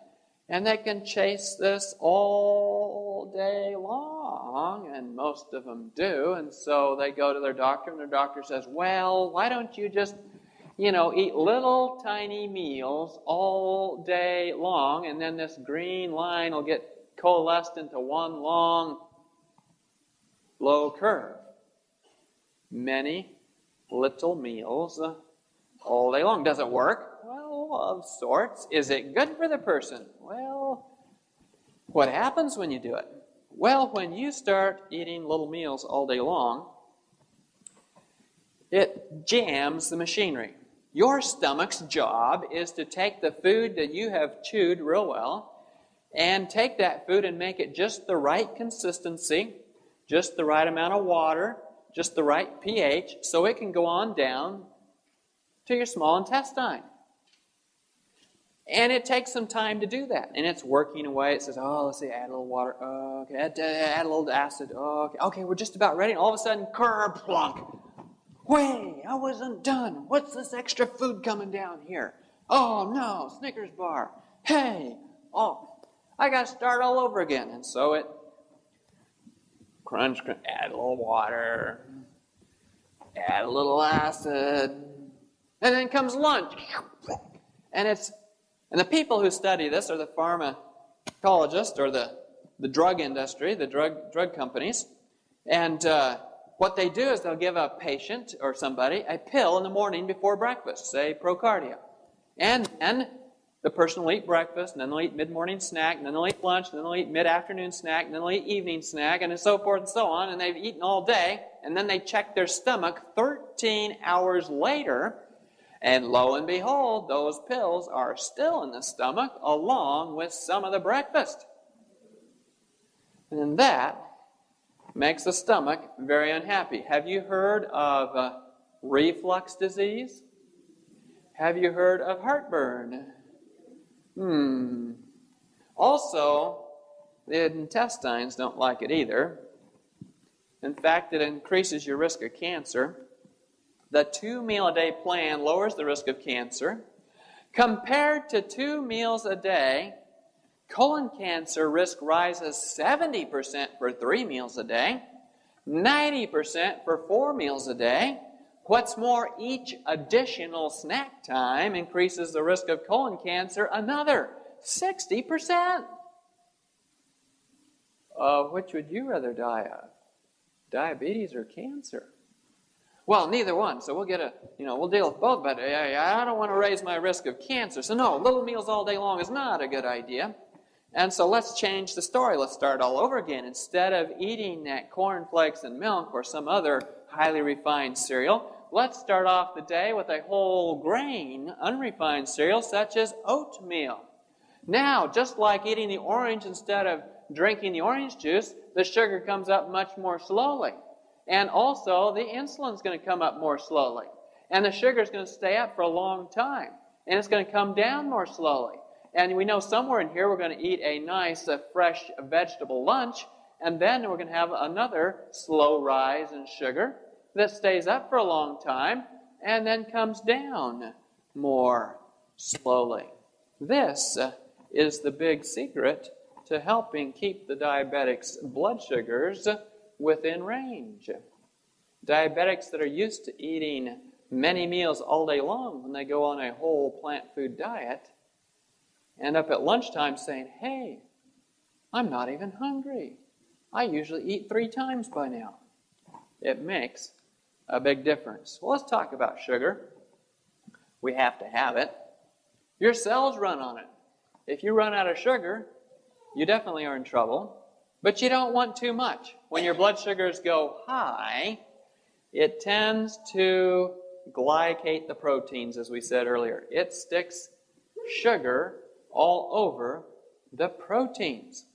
[SPEAKER 1] and they can chase this all day long, and most of them do, and so they go to their doctor, and their doctor says, well, why don't you just, eat little tiny meals all day long, and then this green line will get coalesced into one long, low curve. Many little meals all day long. Does it work? Well, of sorts. Is it good for the person? Well, what happens when you do it? Well, when you start eating little meals all day long, it jams the machinery. Your stomach's job is to take the food that you have chewed real well and take that food and make it just the right consistency, just the right amount of water, just the right pH, so it can go on down to your small intestine. And it takes some time to do that. And it's working away. It says, let's see, add a little water. Okay, add a little acid. Okay, we're just about ready. And all of a sudden, kerplunk. Wait, I wasn't done. What's this extra food coming down here? Oh, no, Snickers bar. Hey, I got to start all over again. And so it crunch, add a little water, add a little acid, and then comes lunch. And the people who study this are the pharmacologists or the drug industry, the drug companies. And what they do is they'll give a patient or somebody a pill in the morning before breakfast, say Procardia. And the person will eat breakfast, and then they'll eat mid-morning snack, and then they'll eat lunch, and then they'll eat mid-afternoon snack, and then they'll eat evening snack, and so forth and so on, and they've eaten all day, and then they check their stomach 13 hours later, and lo and behold, those pills are still in the stomach along with some of the breakfast. And that makes the stomach very unhappy. Have you heard of reflux disease? Have you heard of heartburn? Also, the intestines don't like it either. In fact, it increases your risk of cancer. The 2-meal-a-day plan lowers the risk of cancer. Compared to 2 meals a day, colon cancer risk rises 70% for 3 meals a day, 90% for 4 meals a day. What's more, each additional snack time increases the risk of colon cancer another 60%. Which would you rather die of? Diabetes or cancer? Well, neither one. So we'll we'll deal with both. But I don't want to raise my risk of cancer. So no, little meals all day long is not a good idea. And so let's change the story. Let's start all over again. Instead of eating that cornflakes and milk or some other highly refined cereal, let's start off the day with a whole grain, unrefined cereal such as oatmeal. Now, just like eating the orange instead of drinking the orange juice, the sugar comes up much more slowly. And also, the insulin's going to come up more slowly. And the sugar's going to stay up for a long time. And it's going to come down more slowly. And we know somewhere in here we're going to eat a nice, fresh vegetable lunch. And then we're going to have another slow rise in sugar that stays up for a long time and then comes down more slowly. This is the big secret to helping keep the diabetic's blood sugars within range. Diabetics that are used to eating many meals all day long, when they go on a whole plant food diet, end up at lunchtime saying, hey, I'm not even hungry. I usually eat 3 times by now. It makes a big difference. Well, let's talk about sugar. We have to have it. Your cells run on it. If you run out of sugar, you definitely are in trouble. But you don't want too much. When your blood sugars go high, it tends to glycate the proteins, as we said earlier. It sticks sugar all over the proteins.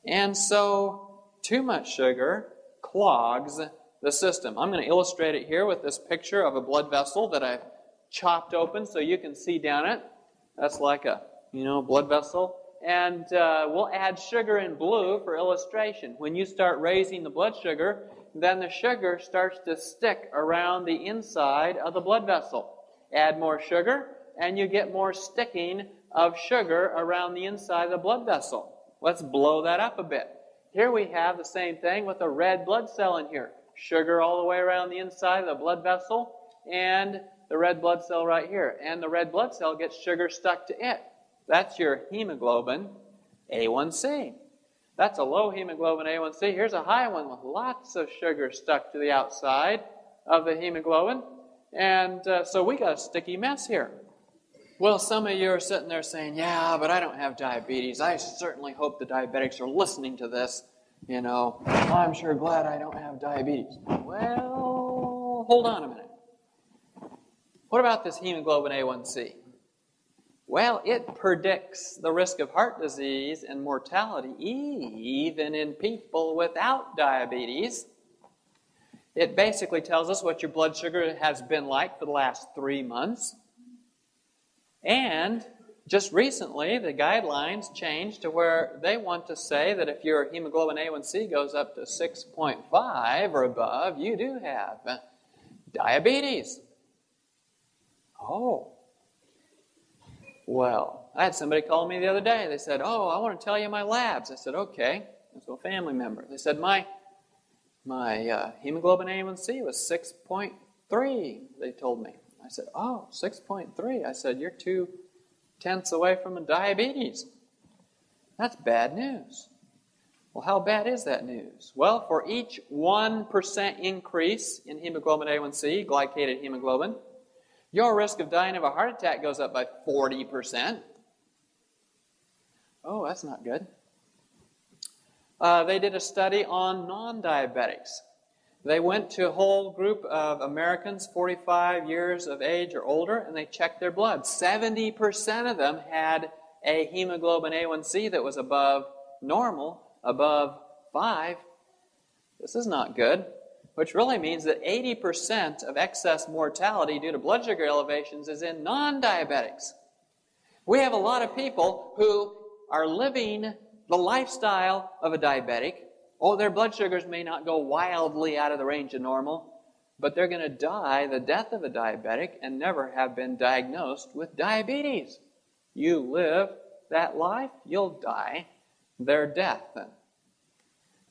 [SPEAKER 1] And so, too much sugar clogs the system. I'm going to illustrate it here with this picture of a blood vessel that I've chopped open so you can see down it. That's like a, blood vessel. And we'll add sugar in blue for illustration. When you start raising the blood sugar, then the sugar starts to stick around the inside of the blood vessel. Add more sugar, and you get more sticking of sugar around the inside of the blood vessel. Let's blow that up a bit. Here we have the same thing with a red blood cell in here. Sugar all the way around the inside of the blood vessel, and the red blood cell right here. And the red blood cell gets sugar stuck to it. That's your hemoglobin A1C. That's a low hemoglobin A1C. Here's a high one with lots of sugar stuck to the outside of the hemoglobin. And so we got a sticky mess here. Well, some of you are sitting there saying, yeah, but I don't have diabetes. I certainly hope the diabetics are listening to this. I'm sure glad I don't have diabetes. Well, hold on a minute. What about this hemoglobin A1C? Well, it predicts the risk of heart disease and mortality even in people without diabetes. It basically tells us what your blood sugar has been like for the last 3 months. And just recently, the guidelines changed to where they want to say that if your hemoglobin A1C goes up to 6.5 or above, you do have diabetes. Oh. Well, I had somebody call me the other day. They said, I want to tell you my labs. I said, okay. It's a family member. They said, my hemoglobin A1C was 6.3, they told me. I said, 6.3. I said, you're 0.2 away from a diabetes. That's bad news. Well, how bad is that news? Well, for each 1% increase in hemoglobin A1C, glycated hemoglobin, your risk of dying of a heart attack goes up by 40%. Oh, that's not good. They did a study on non-diabetics. They went to a whole group of Americans, 45 years of age or older, and they checked their blood. 70% of them had a hemoglobin A1C that was above normal, above 5. This is not good, which really means that 80% of excess mortality due to blood sugar elevations is in non-diabetics. We have a lot of people who are living the lifestyle of a diabetic. Their blood sugars may not go wildly out of the range of normal, but they're going to die the death of a diabetic and never have been diagnosed with diabetes. You live that life, you'll die their death.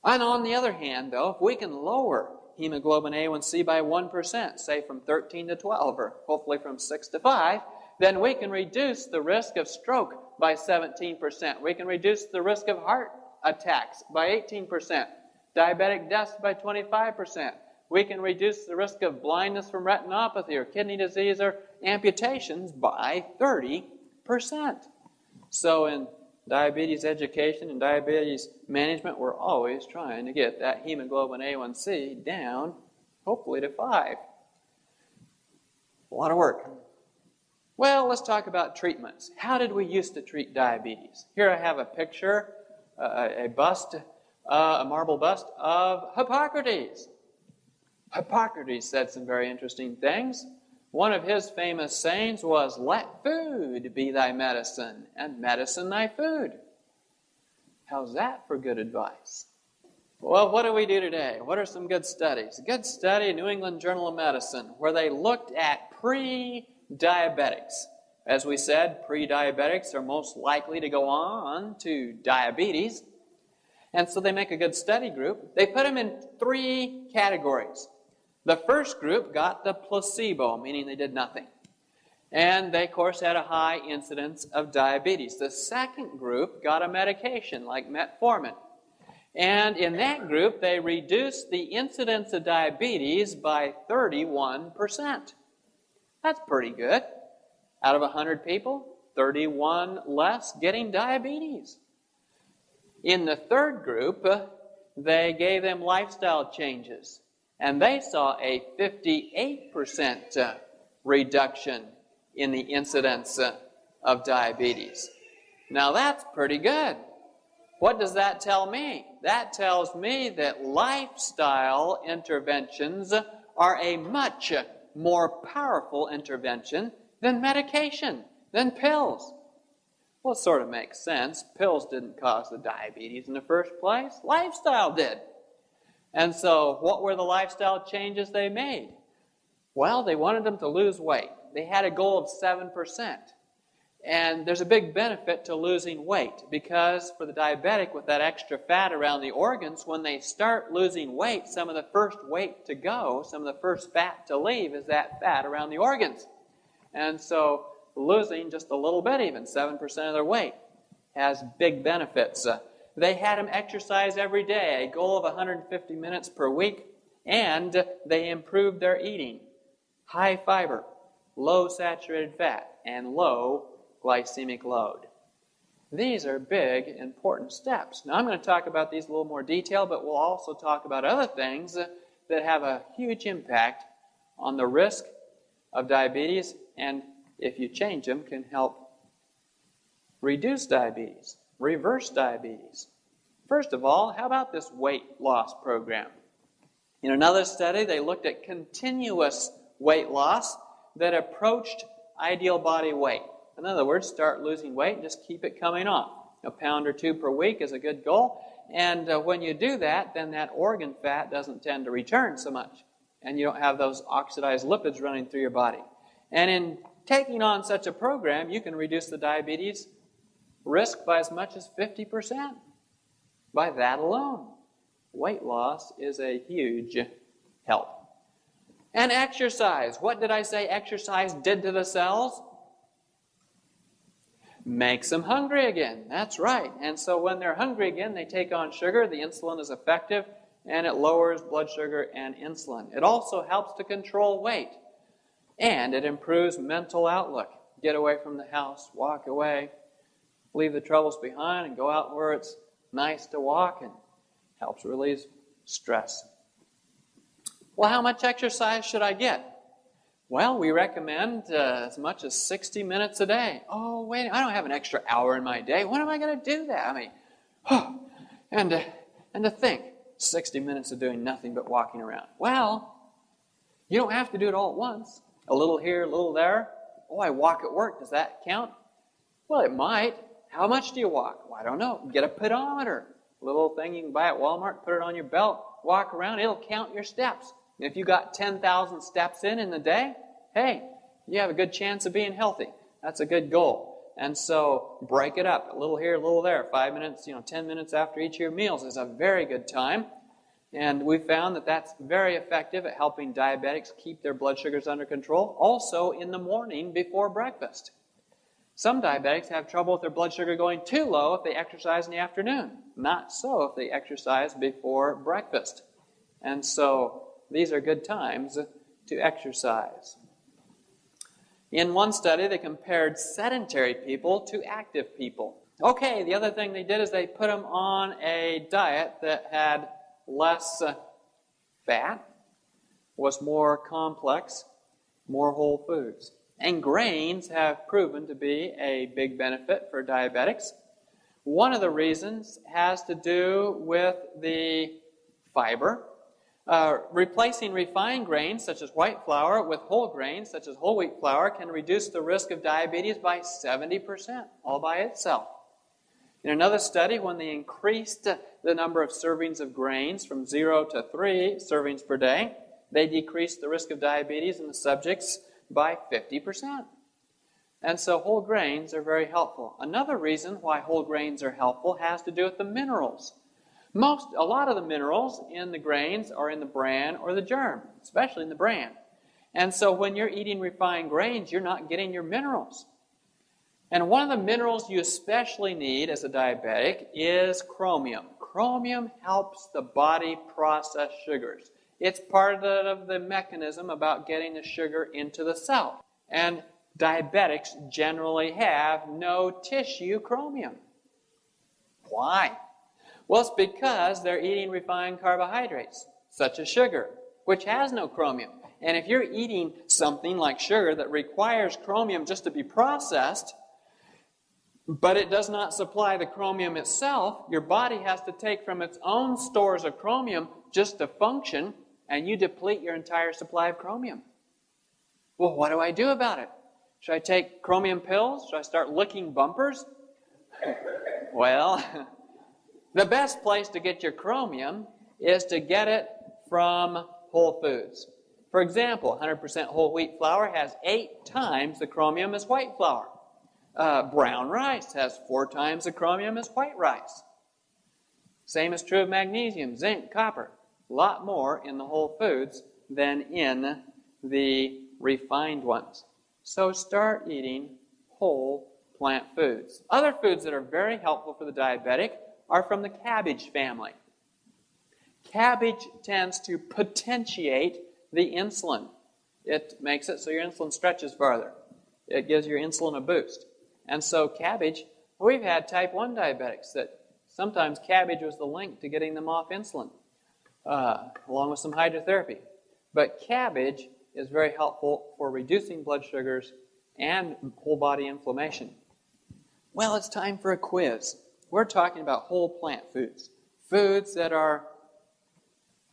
[SPEAKER 1] And on the other hand, though, if we can lower hemoglobin A1C by 1%, say from 13 to 12, or hopefully from 6 to 5, then we can reduce the risk of stroke by 17%. We can reduce the risk of heart attacks by 18%, diabetic deaths by 25%. We can reduce the risk of blindness from retinopathy or kidney disease or amputations by 30%. So in diabetes education and diabetes management, we're always trying to get that hemoglobin A1C down, hopefully to 5. A lot of work. Well, let's talk about treatments. How did we used to treat diabetes? Here I have a picture, a marble bust of Hippocrates. Hippocrates said some very interesting things. One of his famous sayings was, "Let food be thy medicine, and medicine thy food." How's that for good advice? Well, what do we do today? What are some good studies? A good study, New England Journal of Medicine, where they looked at pre-diabetics. As we said, pre-diabetics are most likely to go on to diabetes. And so they make a good study group. They put them in 3 categories. The first group got the placebo, meaning they did nothing. And they, of course, had a high incidence of diabetes. The second group got a medication like metformin. And in that group, they reduced the incidence of diabetes by 31%. That's pretty good. Out of 100 people, 31 less getting diabetes. In the third group, they gave them lifestyle changes. And they saw a 58% reduction in the incidence of diabetes. Now that's pretty good. What does that tell me? That tells me that lifestyle interventions are a much more powerful intervention than medication, than pills. Well, it sort of makes sense. Pills didn't cause the diabetes in the first place. Lifestyle did. And so what were the lifestyle changes they made? Well, they wanted them to lose weight. They had a goal of 7%. And there's a big benefit to losing weight because for the diabetic with that extra fat around the organs, when they start losing weight, some of the first weight to go, some of the first fat to leave is that fat around the organs. And so losing just a little bit, even 7% of their weight, has big benefits. They had them exercise every day, a goal of 150 minutes per week, and they improved their eating. High fiber, low saturated fat, and low glycemic load. These are big, important steps. Now, I'm going to talk about these in a little more detail, but we'll also talk about other things that have a huge impact on the risk of diabetes, and if you change them, can help reduce diabetes, reverse diabetes. First of all, how about this weight loss program? In another study, they looked at continuous weight loss that approached ideal body weight. In other words, start losing weight and just keep it coming off. A pound or two per week is a good goal. And when you do that, then that organ fat doesn't tend to return so much. And you don't have those oxidized lipids running through your body. And in taking on such a program, you can reduce the diabetes risk by as much as 50%. By that alone. Weight loss is a huge help. And exercise. What did I say exercise did to the cells? Makes them hungry again. That's right. And so when they're hungry again, they take on sugar. The insulin is effective, and it lowers blood sugar and insulin. It also helps to control weight, and it improves mental outlook. Get away from the house, walk away, leave the troubles behind, and go out where it's nice to walk, and helps release stress. Well, how much exercise should I get? Well, we recommend as much as 60 minutes a day. Oh, wait, I don't have an extra hour in my day. When am I going to do that? I mean, and to think, 60 minutes of doing nothing but walking around. Well, you don't have to do it all at once. A little here, a little there. Oh, I walk at work. Does that count? Well, it might. How much do you walk? Well, I don't know. Get a pedometer. Little thing you can buy at Walmart, put it on your belt, walk around. It'll count your steps. And if you got 10,000 steps in the day, hey, you have a good chance of being healthy. That's a good goal. And so break it up. A little here, a little there. 5 minutes, 10 minutes after each of your meals is a very good time. And we found that that's very effective at helping diabetics keep their blood sugars under control. Also in the morning before breakfast. Some diabetics have trouble with their blood sugar going too low if they exercise in the afternoon. Not so if they exercise before breakfast. And so these are good times to exercise. In one study, they compared sedentary people to active people. Okay, the other thing they did is they put them on a diet that had less fat, was more complex, more whole foods. And grains have proven to be a big benefit for diabetics. One of the reasons has to do with the fiber. Replacing refined grains, such as white flour, with whole grains, such as whole wheat flour, can reduce the risk of diabetes by 70%, all by itself. In another study, when they increased the number of servings of grains from 0 to 3 servings per day, they decreased the risk of diabetes in the subjects by 50%. And so whole grains are very helpful. Another reason why whole grains are helpful has to do with the minerals. A lot of the minerals in the grains are in the bran or the germ, especially in the bran. And so when you're eating refined grains, you're not getting your minerals. And one of the minerals you especially need as a diabetic is chromium. Chromium helps the body process sugars. It's part of the mechanism about getting the sugar into the cell. And diabetics generally have no tissue chromium. Why? Well, it's because they're eating refined carbohydrates, such as sugar, which has no chromium. And if you're eating something like sugar that requires chromium just to be processed, but it does not supply the chromium itself, your body has to take from its own stores of chromium just to function, and you deplete your entire supply of chromium. Well, what do I do about it? Should I take chromium pills? Should I start licking bumpers? Well, the best place to get your chromium is to get it from whole foods. For example, 100% whole wheat flour has 8 times the chromium as white flour. Brown rice has 4 times the chromium as white rice. Same is true of magnesium, zinc, copper. A lot more in the whole foods than in the refined ones. So start eating whole plant foods. Other foods that are very helpful for the diabetic are from the cabbage family. Cabbage tends to potentiate the insulin. It makes it so your insulin stretches farther. It gives your insulin a boost. And so cabbage, we've had type 1 diabetics that sometimes cabbage was the link to getting them off insulin, along with some hydrotherapy. But cabbage is very helpful for reducing blood sugars and whole body inflammation. Well, it's time for a quiz. We're talking about whole plant foods. Foods that are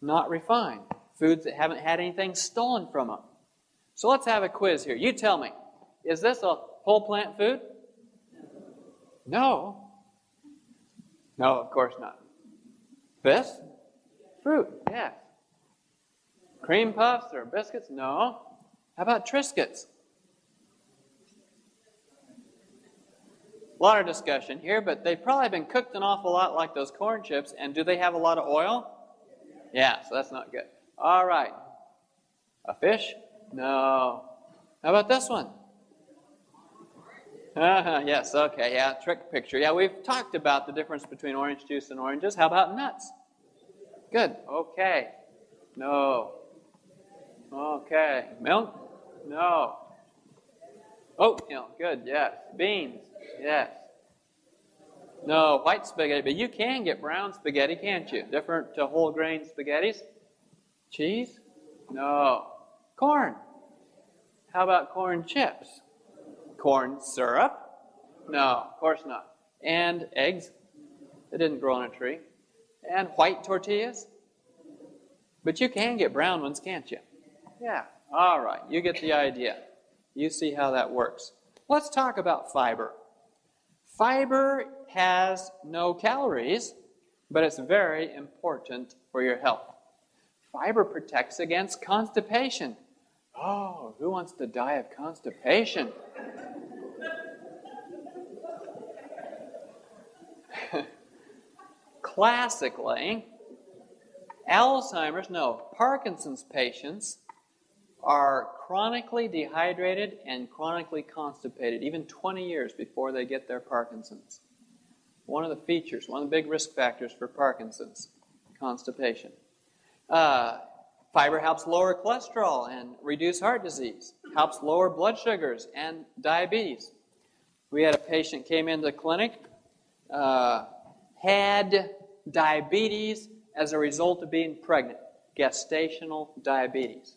[SPEAKER 1] not refined. Foods that haven't had anything stolen from them. So let's have a quiz here. You tell me, is this a whole plant food? No. No, of course not. This? Fruit, yes. Cream puffs or biscuits? No. How about Triscuits? A lot of discussion here, but they've probably been cooked an awful lot like those corn chips. And do they have a lot of oil? Yeah, so that's not good. All right. A fish? No. How about this one? Yes, okay, yeah, trick picture. Yeah, we've talked about the difference between orange juice and oranges. How about nuts? Good, okay. No. Okay. Milk? No. Oatmeal, good, yes. Beans, yes. No, white spaghetti, but you can get brown spaghetti, can't you? Different to whole grain spaghettis. Cheese? No. Corn? How about corn chips? Corn syrup? No, of course not. And eggs? They didn't grow on a tree. And white tortillas? But you can get brown ones, can't you? Yeah. All right. You get the idea. You see how that works. Let's talk about fiber. Fiber has no calories, but it's very important for your health. Fiber protects against constipation. Oh, who wants to die of constipation? Classically, Parkinson's patients are chronically dehydrated and chronically constipated, even 20 years before they get their Parkinson's. One of the features, one of the big risk factors for Parkinson's, constipation. Fiber helps lower cholesterol and reduce heart disease, helps lower blood sugars and diabetes. We had a patient came into the clinic, had diabetes as a result of being pregnant, gestational diabetes.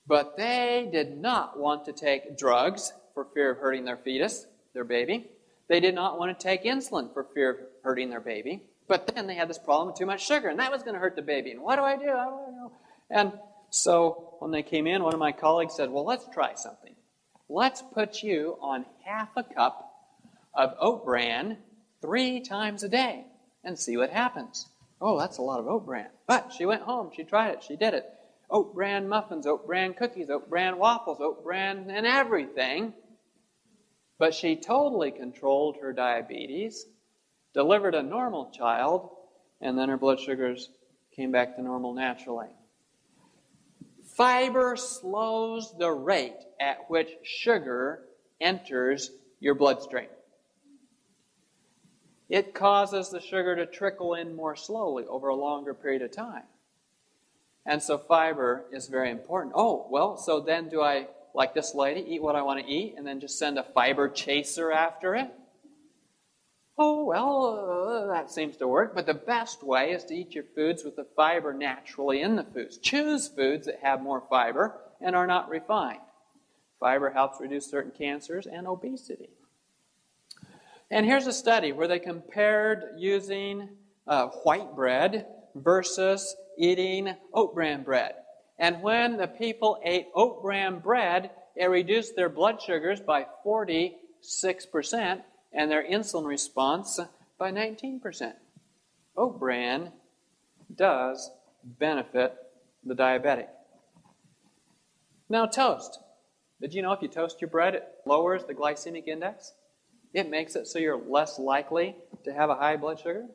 [SPEAKER 1] But they did not want to take drugs for fear of hurting their fetus, their baby. They did not want to take insulin for fear of hurting their baby. But then they had this problem with too much sugar, and that was going to hurt the baby. And what do I do? I don't know. And so when they came in, one of my colleagues said, well, let's try something. Let's put you on half a cup of oat bran 3 times a day and see what happens. Oh, that's a lot of oat bran. But she went home. She tried it. She did it. Oat bran muffins, oat bran cookies, oat bran waffles, oat bran and everything. But she totally controlled her diabetes, delivered a normal child, and then her blood sugars came back to normal naturally. Fiber slows the rate at which sugar enters your bloodstream. It causes the sugar to trickle in more slowly over a longer period of time. And so fiber is very important. Oh, well, so then do I, like this lady, eat what I want to eat and then just send a fiber chaser after it? Oh, well, that seems to work. But the best way is to eat your foods with the fiber naturally in the foods. Choose foods that have more fiber and are not refined. Fiber helps reduce certain cancers and obesity. And here's a study where they compared using white bread versus eating oat bran bread. And when the people ate oat bran bread, it reduced their blood sugars by 46% and their insulin response by 19%. Oat bran does benefit the diabetic. Now, toast. Did you know if you toast your bread, it lowers the glycemic index? It makes it so you're less likely to have a high blood sugar.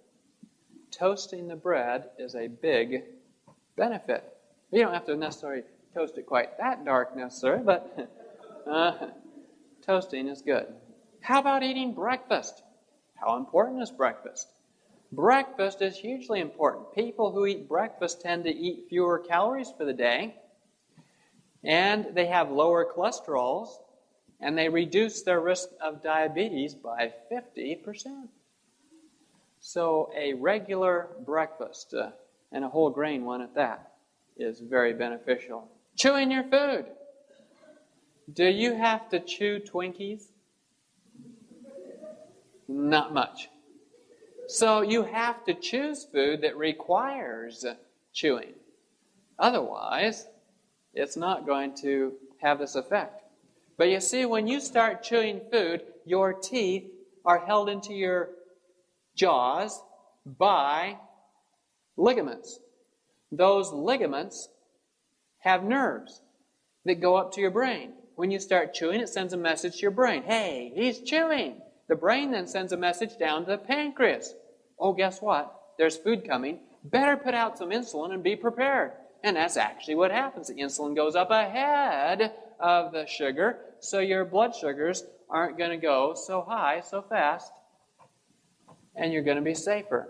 [SPEAKER 1] Toasting the bread is a big benefit. You don't have to necessarily toast it quite that dark necessarily, but toasting is good. How about eating breakfast? How important is breakfast? Breakfast is hugely important. People who eat breakfast tend to eat fewer calories for the day, and they have lower cholesterols, and they reduce their risk of diabetes by 50%. So a regular breakfast, and a whole grain one at that, is very beneficial. Chewing your food. Do you have to chew Twinkies? Not much. So you have to choose food that requires chewing. Otherwise, it's not going to have this effect. But you see, when you start chewing food, your teeth are held into your jaws by ligaments. Those ligaments have nerves that go up to your brain. When you start chewing, it sends a message to your brain. Hey, he's chewing. The brain then sends a message down to the pancreas. Oh, guess what? There's food coming. Better put out some insulin and be prepared. And that's actually what happens. The insulin goes up ahead of the sugar, so your blood sugars aren't going to go so high, so fast, and you're going to be safer.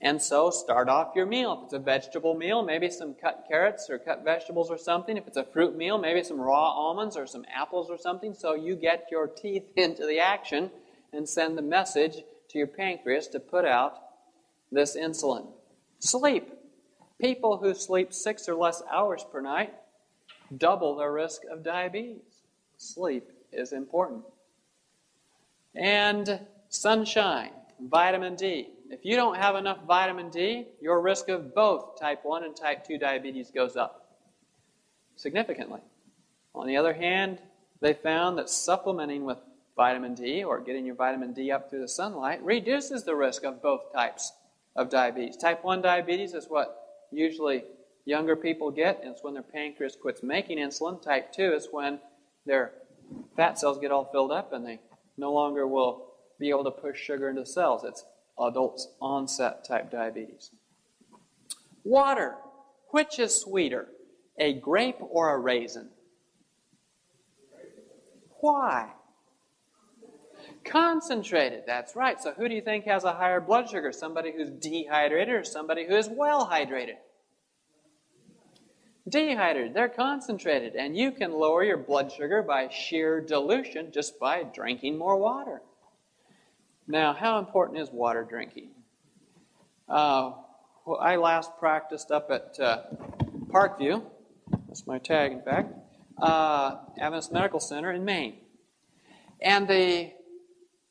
[SPEAKER 1] And so start off your meal. If it's a vegetable meal, maybe some cut carrots or cut vegetables or something. If it's a fruit meal, maybe some raw almonds or some apples or something, so you get your teeth into the action and send the message to your pancreas to put out this insulin. Sleep. People who sleep 6 or less hours per night double their risk of diabetes. Sleep is important. And sunshine, vitamin D. If you don't have enough vitamin D, your risk of both type 1 and type 2 diabetes goes up significantly. On the other hand, they found that supplementing with vitamin D or getting your vitamin D up through the sunlight reduces the risk of both types of diabetes. Type 1 diabetes is what usually younger people get, and it's when their pancreas quits making insulin. Type 2 is when their fat cells get all filled up and they no longer will be able to push sugar into the cells. It's adult onset type diabetes. Water. Which is sweeter, a grape or a raisin? Why? Concentrated, that's right. So who do you think has a higher blood sugar? Somebody who's dehydrated or somebody who is well hydrated? Dehydrated, they're concentrated, and you can lower your blood sugar by sheer dilution just by drinking more water. Now, how important is water drinking? Well, I last practiced up at Parkview. That's my tag, in fact. Adventist Medical Center in Maine. And the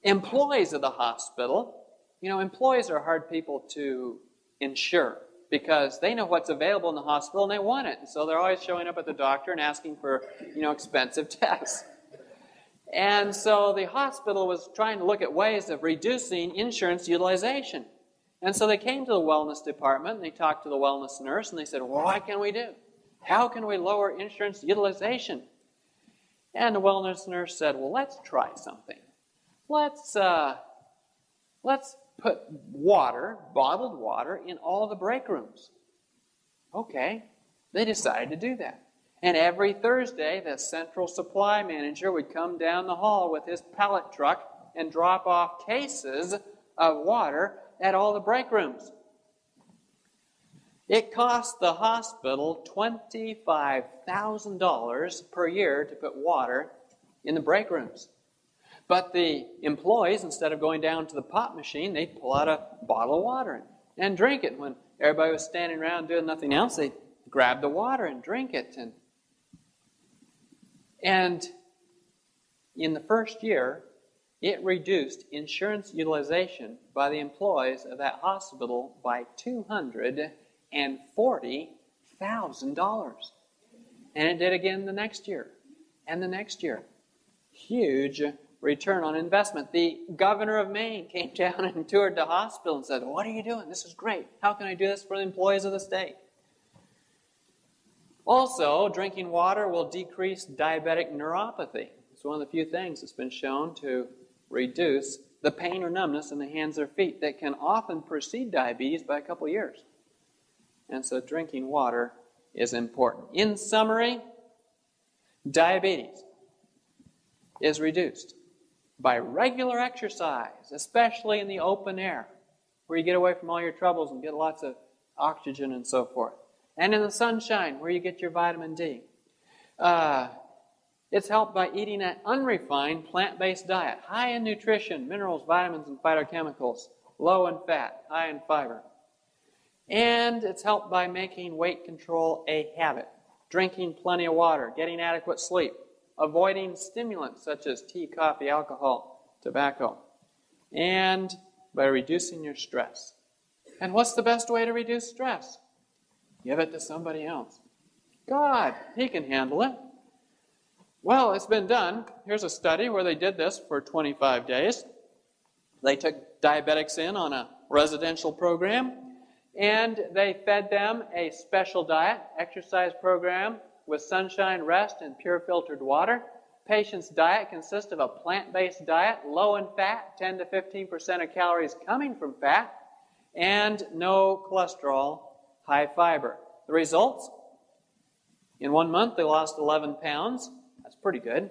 [SPEAKER 1] employees of the hospital, employees are hard people to insure because they know what's available in the hospital and they want it. And so they're always showing up at the doctor and asking for, expensive tests. And so the hospital was trying to look at ways of reducing insurance utilization. And so they came to the wellness department and they talked to the wellness nurse and they said, well, what can we do? How can we lower insurance utilization? And the wellness nurse said, well, let's try something. Let's put water, bottled water, in all the break rooms. Okay, they decided to do that. And every Thursday, the central supply manager would come down the hall with his pallet truck and drop off cases of water at all the break rooms. It cost the hospital $25,000 per year to put water in the break rooms. But the employees, instead of going down to the pop machine, they'd pull out a bottle of water and drink it. When everybody was standing around doing nothing else, they'd grab the water and drink it. And in the first year, it reduced insurance utilization by the employees of that hospital by $240,000. And it did again the next year. and the next year. Huge return on investment. The governor of Maine came down and toured the hospital and said, "What are you doing? This is great. How can I do this for the employees of the state?" Also, drinking water will decrease diabetic neuropathy. It's one of the few things that's been shown to reduce the pain or numbness in the hands or feet that can often precede diabetes by a couple years. And so drinking water is important. In summary, diabetes is reduced by regular exercise, especially in the open air, where you get away from all your troubles and get lots of oxygen and so forth. And in the sunshine, where you get your vitamin D. It's helped by eating an unrefined plant-based diet, high in nutrition, minerals, vitamins, and phytochemicals, low in fat, high in fiber. And it's helped by making weight control a habit, drinking plenty of water, getting adequate sleep, avoiding stimulants such as tea, coffee, alcohol, tobacco, and by reducing your stress. And what's the best way to reduce stress? Give it to somebody else. God, He can handle it. Well, it's been done. Here's a study where they did this for 25 days. They took diabetics in on a residential program, and they fed them a special diet, exercise program with sunshine, rest, and pure filtered water. Patients' diet consists of a plant-based diet, low in fat, 10 to 15% of calories coming from fat, and no cholesterol, high fiber. The results? In 1 month, they lost 11 pounds. That's pretty good.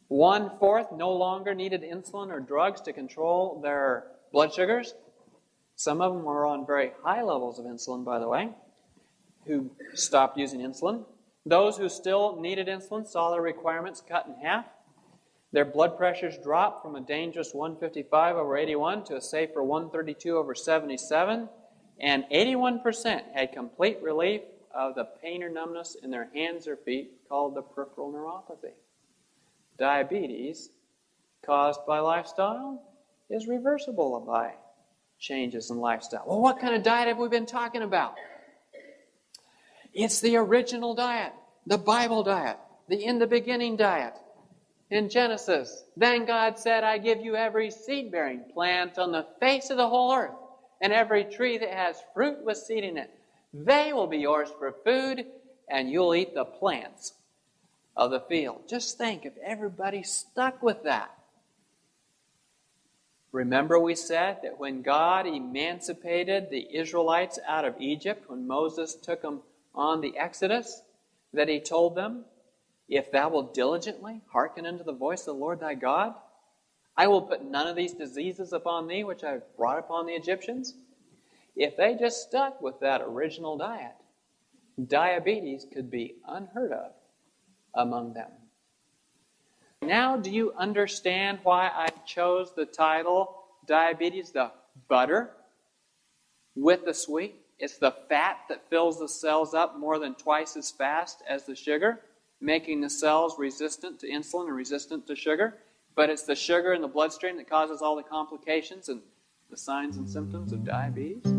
[SPEAKER 1] 1/4 no longer needed insulin or drugs to control their blood sugars. Some of them were on very high levels of insulin, by the way, who stopped using insulin. Those who still needed insulin saw their requirements cut in half. Their blood pressures dropped from a dangerous 155/81 to a safer 132/77. And 81% had complete relief of the pain or numbness in their hands or feet called the peripheral neuropathy. Diabetes caused by lifestyle is reversible by changes in lifestyle. Well, what kind of diet have we been talking about? It's the original diet, the Bible diet, the in the beginning diet. In Genesis, then God said, "I give you every seed-bearing plant on the face of the whole earth, and every tree that has fruit with seed in it. They will be yours for food, and you'll eat the plants of the field." Just think if everybody stuck with that. Remember we said that when God emancipated the Israelites out of Egypt, when Moses took them on the Exodus, that He told them, "If thou wilt diligently hearken unto the voice of the Lord thy God, I will put none of these diseases upon thee, which I have brought upon the Egyptians." If they just stuck with that original diet, diabetes could be unheard of among them. Now, do you understand why I chose the title, Diabetes, the butter with the sweet? It's the fat that fills the cells up more than twice as fast as the sugar, making the cells resistant to insulin and resistant to sugar. But it's the sugar in the bloodstream that causes all the complications and the signs and symptoms of diabetes.